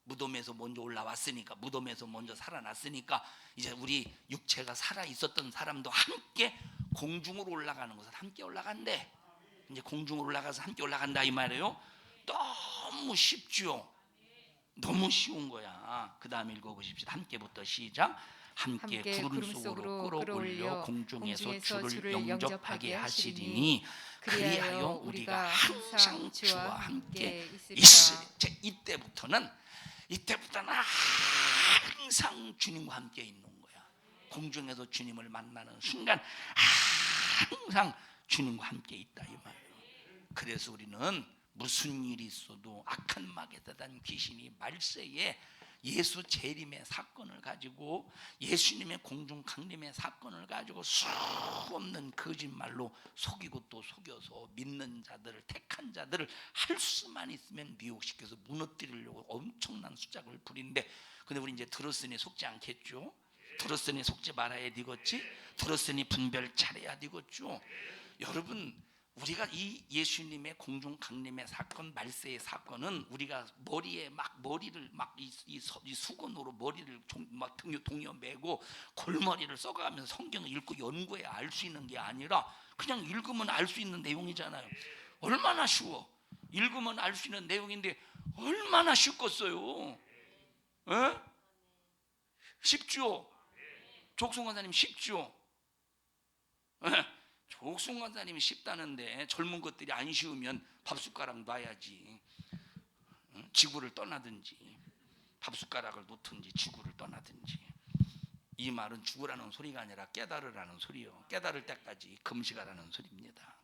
무덤에서 먼저 올라왔으니까, 무덤에서 먼저 살아났으니까 이제 우리 육체가 살아 있었던 사람도 함께 공중으로 올라가는 것은 함께 올라간대. 이제 공중으로 올라가서 함께 올라간다 이 말이에요. 너무 쉽죠. 너무 쉬운 거야. 그 다음에 읽어보십시다. 함께부터 시작. 함께 구름 속으로 끌어올려 공중에서 주를 영접하게 하시리니 그리하여 우리가 항상 주와 함께 있으리. 이때부터는 항상 주님과 함께 있는 거야. 공중에서 주님을 만나는 순간 항상 주님과 함께 있다 이 말이에요. 그래서 우리는 무슨 일이 있어도 악한 마귀단 귀신이 말세에 예수 재림의 사건을 가지고, 예수님의 공중 강림의 사건을 가지고 수 없는 거짓말로 속이고 또 속여서 믿는 자들을, 택한 자들을 할 수만 있으면 미혹시켜서 무너뜨리려고 엄청난 수작을 부리는데, 근데 우리 이제 들었으니 속지 않겠죠? 들었으니 속지 말아야 되겠지? 들었으니 분별 잘해야 되겠죠? 여러분, 우리가 이 예수님의 공중 강림의 사건, 말세의 사건은 우리가 머리를 이 수건으로 머리를 막 동여 매고 골머리를 써가면서 성경을 읽고 연구해야 알 수 있는 게 아니라 그냥 읽으면 알 수 있는 내용이잖아요. 얼마나 쉬워. 읽으면 알 수 있는 내용인데 얼마나 쉽겠어요. 에? 쉽죠? 족순 권사님 쉽죠? 에? 족순 권사님이 쉽다는데 젊은 것들이 안 쉬우면 밥숟가락 놔야지. 지구를 떠나든지 밥숟가락을 놓든지 지구를 떠나든지. 이 말은 죽으라는 소리가 아니라 깨달으라는 소리요. 깨달을 때까지 금식하라는 소리입니다.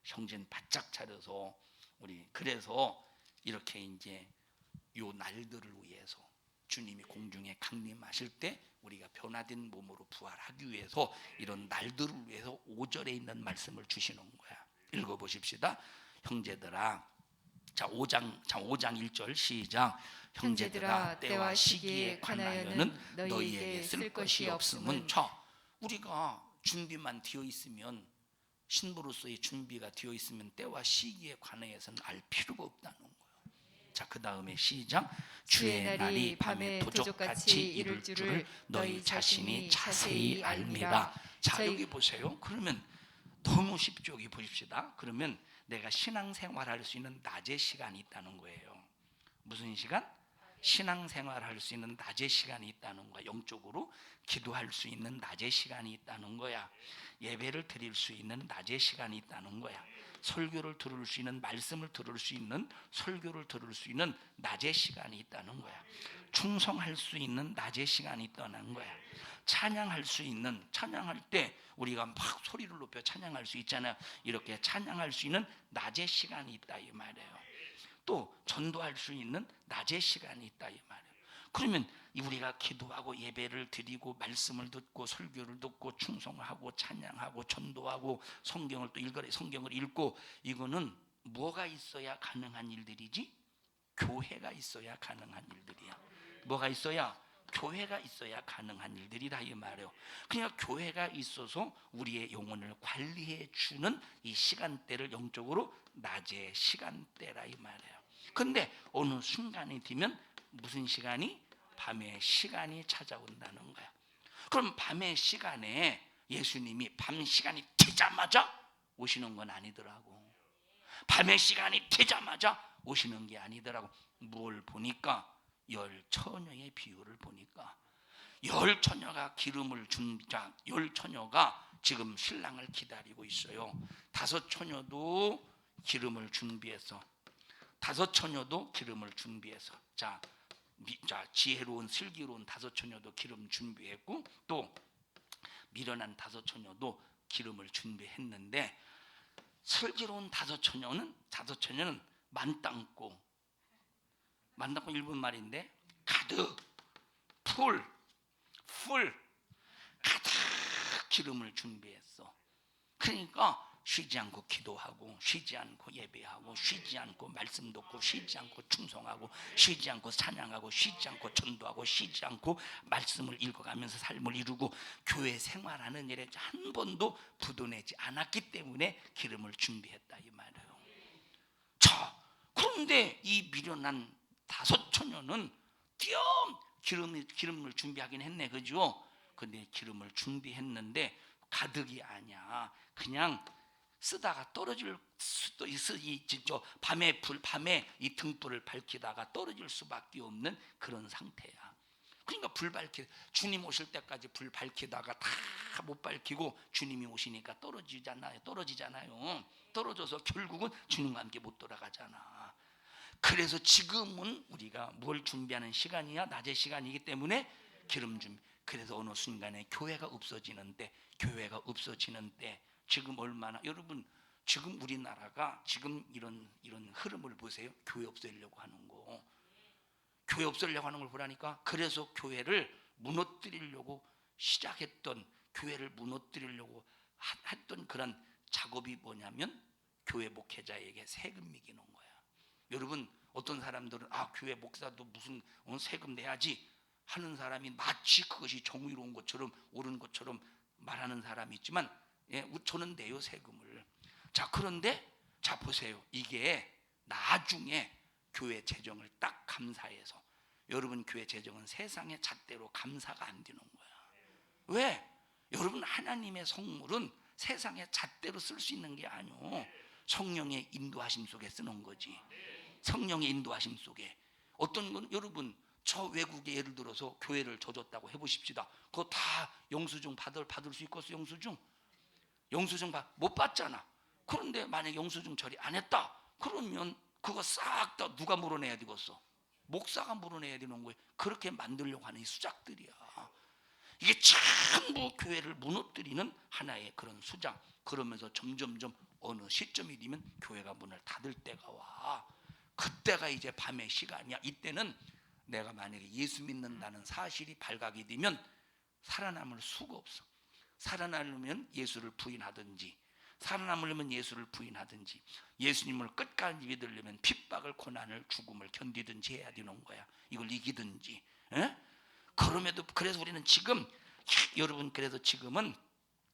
형제는 바짝 차려서 우리 그래서 이렇게 이제 요 날들을 위해서 주님이 공중에 강림하실 때 우리가 변화된 몸으로 부활하기 위해서 이런 날들을 위해서 5절에 있는 말씀을 주시는 거야. 읽어보십시다. 형제들아, 자 5장 1절 시작. 형제들아, 때와 시기에 관하여는 너희에게 쓸 것이 없음은. 자, 우리가 준비만 되어 있으면, 신부로서의 준비가 되어 있으면 때와 시기에 관해서는 알 필요가 없다는 거예요. 자, 그 다음에 시작. 주의 날이 밤에 도적같이 이를 줄을 너희 자신이 자세히 알미라. 자, 여기 보세요. 그러면 너무 쉽죠. 여기 보십시다. 그러면 내가 신앙생활할 수 있는 낮의 시간이 있다는 거예요. 무슨 시간? 신앙생활할 수 있는 낮의 시간이 있다는 거야. 영적으로 기도할 수 있는 낮의 시간이 있다는 거야. 예배를 드릴 수 있는 낮의 시간이 있다는 거야. 설교를 들을 수 있는, 말씀을 들을 수 있는, 설교를 들을 수 있는 낮의 시간이 있다는 거야. 충성할 수 있는 낮의 시간이 있다는 거야. 찬양할 수 있는, 찬양할 때 우리가 막 소리를 높여 찬양할 수 있잖아요. 이렇게 찬양할 수 있는 낮의 시간이 있다 이 말이에요. 또 전도할 수 있는 낮의 시간이 있다 이 말이에요. 그러면 우리가 기도하고 예배를 드리고 말씀을 듣고 설교를 듣고 충성하고 찬양하고 전도하고 성경을 또 읽어라, 성경을 읽고, 이거는 뭐가 있어야 가능한 일들이지? 교회가 있어야 가능한 일들이야. 뭐가 있어야? 교회가 있어야 가능한 일들이라 이 말이에요. 그러니까 교회가 있어서 우리의 영혼을 관리해 주는 이 시간대를 영적으로 낮의 시간대라 이 말이에요. 그런데 어느 순간이 되면 무슨 시간이? 밤의 시간이 찾아온다는 거야. 그럼 밤의 시간에 예수님이 밤 시간이 되자마자 오시는 건 아니더라고. 밤의 시간이 되자마자 오시는 게 아니더라고. 뭘 보니까 열 처녀의 비유를 보니까 열 처녀가 기름을 열 처녀가 지금 신랑을 기다리고 있어요. 다섯 처녀도 기름을 준비해서, 다섯 처녀도 기름을 준비해서, 자 지혜로운 슬기로운 다섯 처녀도 기름 준비했고, 또 미련한 다섯 처녀도 기름을 준비했는데, 슬기로운 다섯 처녀는 만땅고 일본 말인데 가득 풀 가득 기름을 준비했어. 그러니까 쉬지 않고 기도하고, 쉬지 않고 예배하고, 쉬지 않고 말씀 듣고, 쉬지 않고 충성하고, 쉬지 않고 찬양하고, 쉬지 않고 전도하고, 쉬지 않고 말씀을 읽어가면서 삶을 이루고 교회 생활하는 일에 한 번도 부도내지 않았기 때문에 기름을 준비했다 이 말이에요. 자, 그런데 이 미련한 다섯 처녀는 띄엄 기름을 준비하긴 했네, 그죠? 근데 기름을 준비했는데 가득이 아니야. 그냥 쓰다가 떨어질 수도 있어. 밤에 이 등불을 밝히다가 떨어질 수밖에 없는 그런 상태야. 그러니까 주님 오실 때까지 불 밝히다가 다 못 밝히고 주님이 오시니까 떨어지잖아요. 떨어져서 결국은 주님과 함께 못 돌아가잖아. 그래서 지금은 우리가 뭘 준비하는 시간이야? 낮의 시간이기 때문에 기름 준비. 그래서 어느 순간에 교회가 없어지는 때 지금 얼마나, 여러분 지금 우리나라가 지금 이런 흐름을 보세요. 교회 없애려고 하는 거. 교회 없애려고 하는 걸 보라니까. 그래서 교회를 무너뜨리려고 했던 그런 작업이 뭐냐면 교회 목회자에게 세금 매기는 거야. 여러분 어떤 사람들은 교회 목사도 무슨 세금 내야지 하는 사람이 마치 그것이 정의로운 것처럼 옳은 것처럼 말하는 사람이 있지만, 저는 내요 세금을. 자, 그런데 자 보세요. 이게 나중에 교회 재정을 딱 감사해서, 여러분 교회 재정은 세상의 잣대로 감사가 안 되는 거야. 왜? 여러분 하나님의 성물은 세상의 잣대로 쓸 수 있는 게 아니오. 성령의 인도하심 속에 쓰는 거지. 성령의 인도하심 속에. 어떤 건 여러분 저 외국에 예를 들어서 교회를 져줬다고 해보십시다. 그거 다 영수증 받을 수 있겠어? 영수증 못 받잖아. 그런데 만약 영수증 처리 안 했다 그러면 그거 싹 다 누가 물어내야 되겠어? 목사가 물어내야 되는 거예요. 그렇게 만들려고 하는 이 수작들이야. 이게 전부 교회를 무너뜨리는 하나의 그런 수작. 그러면서 점점점 어느 시점이 되면 교회가 문을 닫을 때가 와. 그때가 이제 밤의 시간이야. 이때는 내가 만약에 예수 믿는다는 사실이 발각이 되면 살아남을 수가 없어. 살아남으면 예수를 부인하든지, 살아남으려면 예수를 부인하든지, 예수님을 끝까지 믿으려면 핍박을, 고난을, 죽음을 견디든지 해야 되는 거야. 이걸 이기든지. 그래서 우리는 지금, 여러분, 그래서 지금은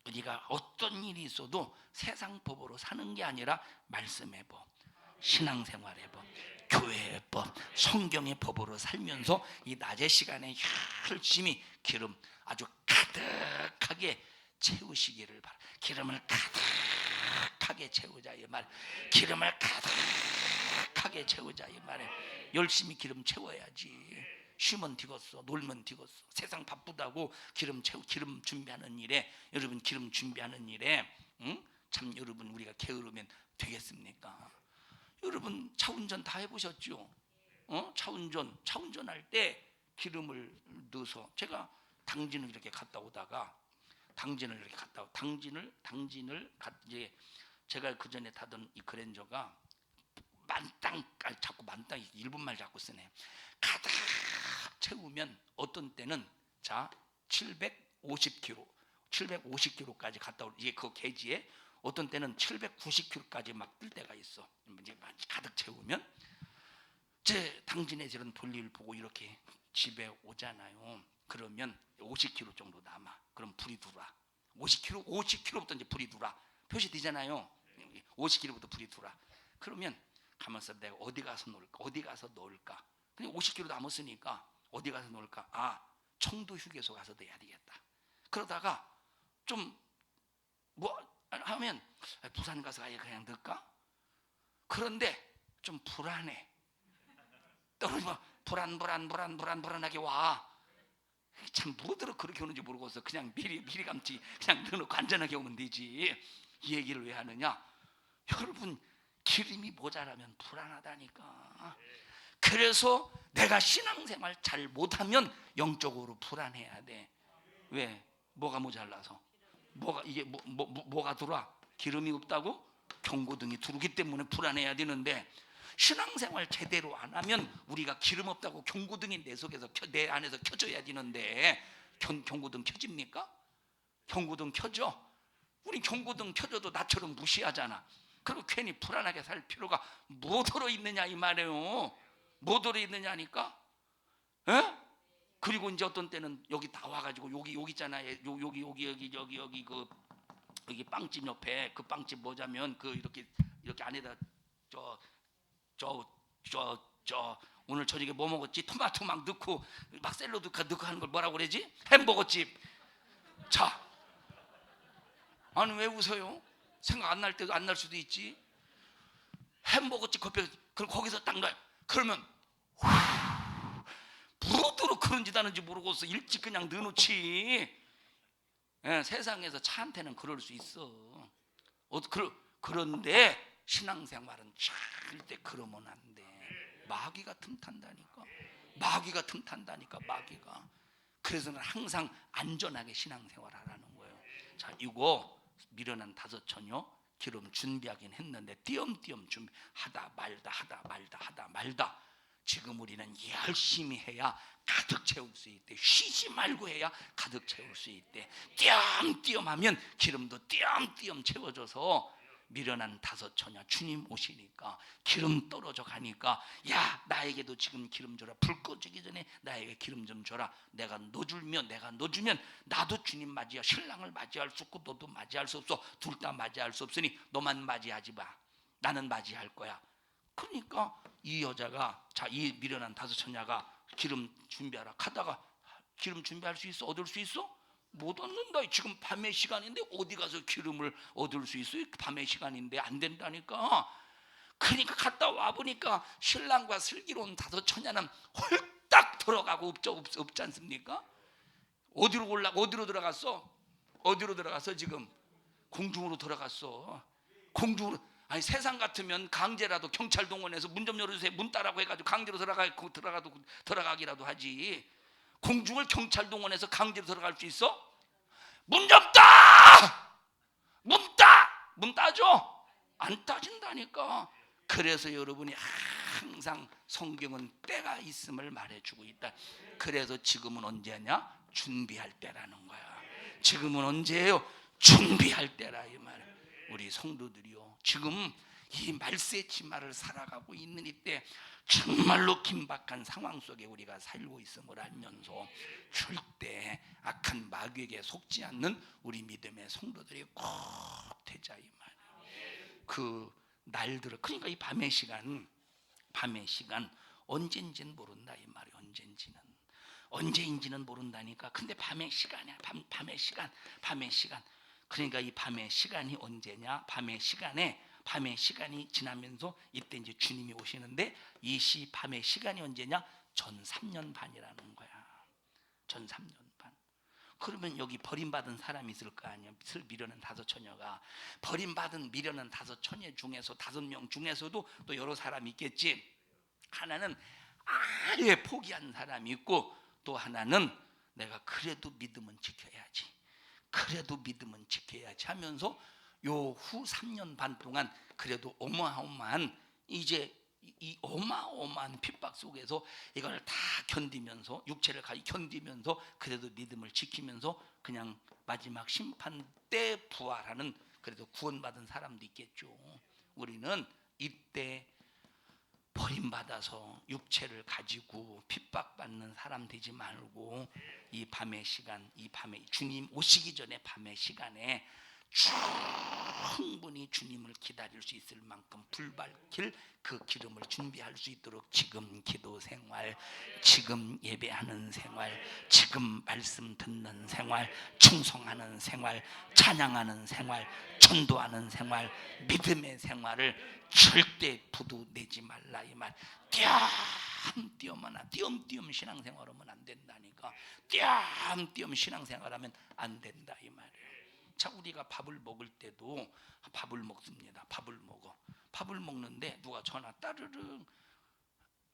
우리가 어떤 일이 있어도 세상 법으로 사는 게 아니라 말씀의 법, 신앙생활의 법, 교회의 법, 성경의 법으로 살면서 이 낮의 시간에 열심히 기름 아주 가득하게 채우시기를 바라. 기름을 가득하게 채우자 이 말. 기름을 가득하게 채우자 이 말에. 열심히 기름 채워야지. 쉬면 되겠어, 놀면 되겠어. 세상 바쁘다고 기름 준비하는 일에, 여러분 기름 준비하는 일에 참 여러분 우리가 게으르면 되겠습니까? 여러분 차 운전 다 해보셨죠? 차 운전할 때 기름을 넣어서, 제가 당진을 이렇게 갔다 오다가 이제 제가 그 전에 타던 이 그랜저가 만땅, 자꾸 만땅 1분말 자꾸 쓰네. 가득 채우면 어떤 때는 자 750kg, 750kg까지 갔다 올 이게 그 계지에 어떤 때는 790kg까지 막 뜰 때가 있어. 이제 가득 채우면 제 당진의 저런 볼일 보고 이렇게 집에 오잖아요. 그러면 50kg 정도 남아. 그럼 불이 들어와. 50kg부터 이제 불이 들어와. 표시되잖아요. 50kg부터 불이 들어와. 그러면 가만있어, 내가 어디 가서 넣을까? 그냥 50kg 남았으니까 어디 가서 놓을까? 아, 청도 휴게소 가서 넣어야 되겠다. 그러다가 좀 뭐 하면 부산 가서 아예 그냥 넣을까? 그런데 좀 불안해. 떨어지면 불안하게 와. 참 뭐들어 그렇게 오는지 모르고서 그냥 미리 감지 그냥 넣어놓고 안전하게 오면 되지. 이 얘기를 왜 하느냐? 여러분, 기름이 모자라면 불안하다니까. 그래서 내가 신앙생활 잘 못하면 영적으로 불안해야 돼. 왜? 뭐가 모자라서? 뭐가 들어와? 기름이 없다고? 경고등이 들어오기 때문에 불안해야 되는데, 신앙생활 제대로 안 하면 우리가 기름 없다고 경고등이 내 안에서 켜져야 되는데, 경고등 켜집니까? 경고등 켜져? 우리 경고등 켜져도 나처럼 무시하잖아. 그리고 괜히 불안하게 살 필요가 뭐 들어있느냐 이 말이에요. 뭐 들어있느냐니까. 에? 그리고 이제 어떤 때는 여기 나와가지고 여기 있잖아요. 여기 빵집 옆에 그 빵집 뭐자면 그 이렇게 안에다 오늘 저녁에 뭐 먹었지? 토마토 막 넣고 막 샐러드 넣고 하는 걸 뭐라고 그러지? 햄버거집. 자, 아니 왜 웃어요? 생각 안 날 때도 안 날 수도 있지. 햄버거집 커피 그럼 거기서 딱 놔. 그러면 부러도록 그런 짓 하는지 모르고서 일찍 그냥 넣어놓지. 예, 세상에서 차한테는 그럴 수 있어. 그런데 신앙생활은 절대 그러면 안 돼. 마귀가 틈탄다니까. 마귀가. 그래서 는 항상 안전하게 신앙생활 하라는 거예요. 자, 이거 미련한 5 처녀 기름 준비하긴 했는데 띄엄띄엄 준비하다 말다. 지금 우리는 열심히 해야 가득 채울 수 있대. 쉬지 말고 해야 가득 채울 수 있대. 띄엄띄엄 하면 기름도 띄엄띄엄 채워져서 미련한 5 처녀 주님 오시니까 기름 떨어져 가니까, 야, 나에게도 지금 기름 줘라. 불 꺼지기 전에 나에게 기름 좀 줘라. 내가 넣어주면 나도 주님 맞이야. 신랑을 맞이할 수 없고 너도 맞이할 수 없어. 둘 다 맞이할 수 없으니 너만 맞이하지 마. 나는 맞이할 거야. 그러니까 이 여자가, 자, 이 미련한 5 처녀가 기름 준비하라 하다가 기름 준비할 수 있어? 얻을 수 있어? 못 얻는다. 지금 밤의 시간인데 어디 가서 기름을 얻을 수 있어요? 밤의 시간인데 안 된다니까. 그러니까 갔다 와 보니까 신랑과 슬기로운 5 처녀는 홀딱 들어가고 없지 않습니까? 어디로 들어갔어? 지금 공중으로 들어갔어. 공중으로. 아니, 세상 같으면 강제라도 경찰 동원해서 문 좀 열어주세요, 문 따라고 해가지고 강제로 들어가기라도 하지. 공중을 경찰 동원해서 강제로 들어갈 수 있어? 문 좀 따! 문 따줘? 안 따진다니까. 그래서 여러분이 항상 성경은 때가 있음을 말해주고 있다. 그래서 지금은 언제냐? 준비할 때라는 거야. 지금은 언제예요? 준비할 때라 이 말. 우리 성도들이요, 지금 이 말세 치마를 살아가고 있는 이때 정말로 긴박한 상황 속에 우리가 살고 있음을 알면서 절대 악한 마귀에게 속지 않는 우리 믿음의 성도들이 꼭 되자 이 말이에요. 그 날들을, 그러니까 이 밤의 시간 언젠지는 모른다 이 말이에요. 언제인지는 모른다니까. 근데 밤의 시간이야. 밤의 시간. 그러니까 이 밤의 시간이 언제냐? 밤의 시간이 지나면서 이때 이제 주님이 오시는데, 이 밤의 시간이 언제냐? 전 3년 반이라는 거야. 전 3년 반. 그러면 여기 버림받은 사람이 있을 거 아니야. 미련한 5 처녀가 버림받은 미련한 5 처녀 중에서 5명 중에서도 또 여러 사람이 있겠지. 하나는 아예 포기한 사람이 있고, 또 하나는 내가 그래도 믿음은 지켜야지 하면서 요 후 3년 반 동안 그래도 어마어마한 이제 이 어마어마한 핍박 속에서 이걸 다 견디면서 육체를 견디면서 그래도 믿음을 지키면서 그냥 마지막 심판 때 부활하는 그래도 구원받은 사람도 있겠죠. 우리는 이때 버림받아서 육체를 가지고 핍박받는 사람 되지 말고 이 밤의 시간, 이 밤에 주님 오시기 전에 밤의 시간에 충분히 주님을 기다릴 수 있을 만큼 불밝힐 그 기름을 준비할 수 있도록 지금 기도 생활, 지금 예배하는 생활, 지금 말씀 듣는 생활, 충성하는 생활, 찬양하는 생활, 전도하는 생활, 믿음의 생활을 절대 부도 내지 말라 이 말. 띄엄띄엄 신앙생활하면 안 된다니까. 띄엄띄엄 신앙생활하면 안 된다 이 말이에요. 자, 우리가 밥을 먹을 때도 밥을 먹습니다. 밥을 먹는데 누가 전화 따르릉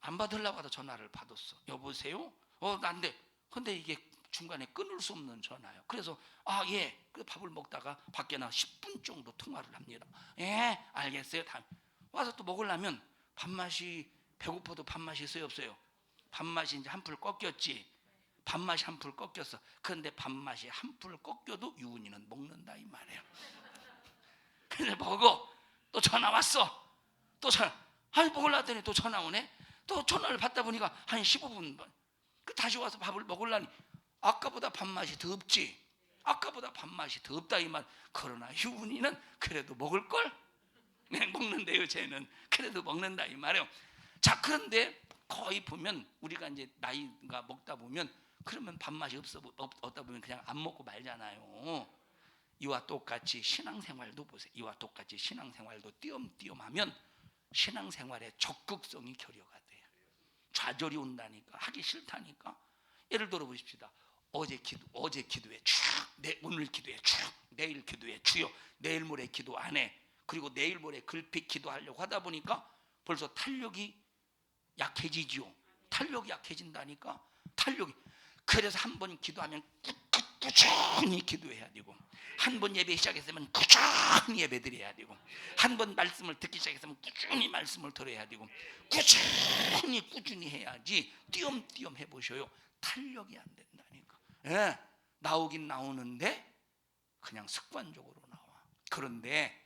안 받으려고 하다 전화를 받았어. 여보세요? 난데. 근데 이게 중간에 끊을 수 없는 전화예요. 그래서 예. 그 밥을 먹다가 밖에 나 10분 정도 통화를 합니다. 예, 알겠어요. 다음 와서 또 먹으려면 밥맛이 배고파도 밥맛이 있어요, 없어요? 밥맛이 이제 한풀 꺾였지. 밥맛이 한풀 꺾였어. 그런데 밥맛이 한풀 꺾여도 유은이는 먹는다 이 말이에요. 그래서 먹어. 또 전화 왔어. 또 전화. 먹으려 했더니 또 전화 오네. 또 전화를 받다 보니까 한 15분 그 다시 와서 밥을 먹으려니 아까보다 밥맛이 더 없지. 아까보다 밥맛이 더 없다 이 말. 그러나 유은이는 그래도 먹을 걸. 네, 먹는데요. 쟤는 그래도 먹는다 이 말이에요. 자, 그런데 거의 보면 우리가 이제 나이가 먹다 보면 그러면 밥맛이 없다 보면 그냥 안 먹고 말잖아요. 이와 똑같이 신앙생활도 보세요. 이와 똑같이 신앙생활도 띄엄띄엄하면 신앙생활의 적극성이 결여가 돼요. 좌절이 온다니까. 하기 싫다니까. 예를 들어 보십시다. 어제 기도해 쭉, 오늘 기도해 쭉, 내일 기도해 주여, 내일 모레 기도 안 해. 그리고 내일 모레 글피 기도하려고 하다 보니까 벌써 탄력이 약해지죠. 탄력이 약해진다니까. 탄력이. 그래서 한 번 기도하면 꾸준히 기도해야 되고, 한 번 예배 시작했으면 꾸준히 예배 드려야 되고, 한 번 말씀을 듣기 시작했으면 꾸준히 말씀을 들어야 되고, 꾸준히 해야지. 띄엄띄엄 해보셔요. 탄력이 안 된다니까. 예, 나오긴 나오는데 그냥 습관적으로 나와. 그런데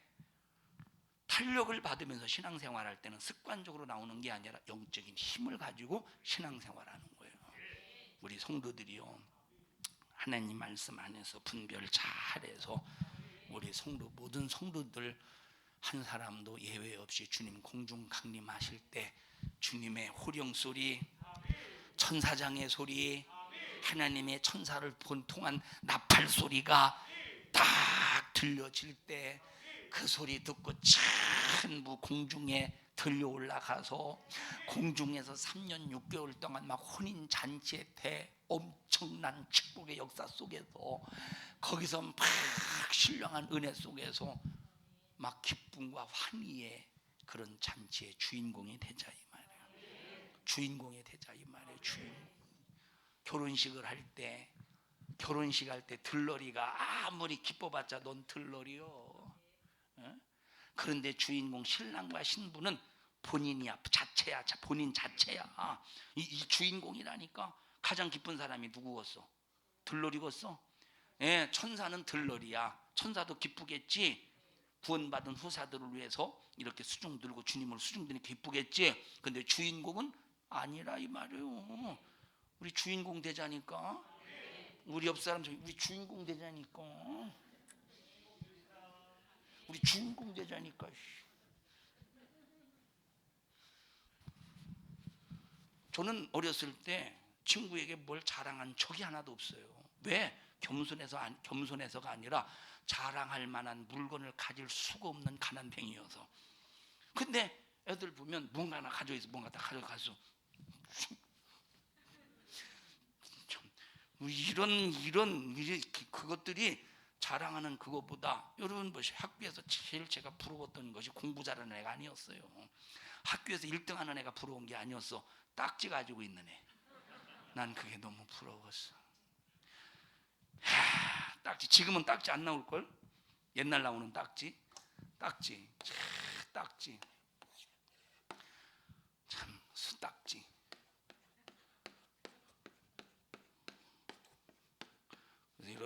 탄력을 받으면서 신앙생활할 때는 습관적으로 나오는 게 아니라 영적인 힘을 가지고 신앙생활하는 거예요. 우리 성도들이요, 하나님 말씀 안에서 분별 잘해서 우리 모든 성도들 한 사람도 예외 없이 주님 공중 강림하실 때 주님의 호령 소리, 천사장의 소리, 하나님의 천사를 통한 나팔 소리가 딱 들려질 때 그 소리 듣고 전부 공중에 들려 올라가서 공중에서 3년 6개월 동안 막 혼인 잔치에 엄청난 축복의 역사 속에서 거기서 막 신령한 은혜 속에서 막 기쁨과 환희의 그런 잔치의 주인공이 되자 이 말이에요. 주인공이 되자 이 말이에요. 결혼식을 할 때 들러리가 아무리 기뻐봤자 넌 들러리요. 그런데 주인공 신랑과 신부는 본인이야, 본인 자체야. 이 주인공이라니까. 가장 기쁜 사람이 누구겠어? 들러리겠어? 예, 천사는 들러리야. 천사도 기쁘겠지. 구원받은 후사들을 위해서 이렇게 수중 들고 주님을 수중 들고 기쁘겠지. 근데 주인공은 아니라 이 말이에요. 우리 주인공 되자니까. 우리 옆 사람 우리 주인공 되자니까. 우리 주인공 되자니까. 저는 어렸을 때 친구에게 뭘 자랑한 적이 하나도 없어요. 왜? 겸손해서가 아니라 자랑할 만한 물건을 가질 수가 없는 가난뱅이여서. 근데 애들 보면 뭔가 하나 가져있어, 뭔가 다 가져가서 이런 그것들이 자랑하는 그것보다, 여러분 보시오. 학교에서 제일 제가 부러웠던 것이 공부 잘하는 애가 아니었어요. 학교에서 1등하는 애가 부러운 게 아니었어. 딱지 가지고 있는 애. 난 그게 너무 부러웠어. 딱지. 지금은 딱지 안 나올걸? 옛날 나오는 딱지.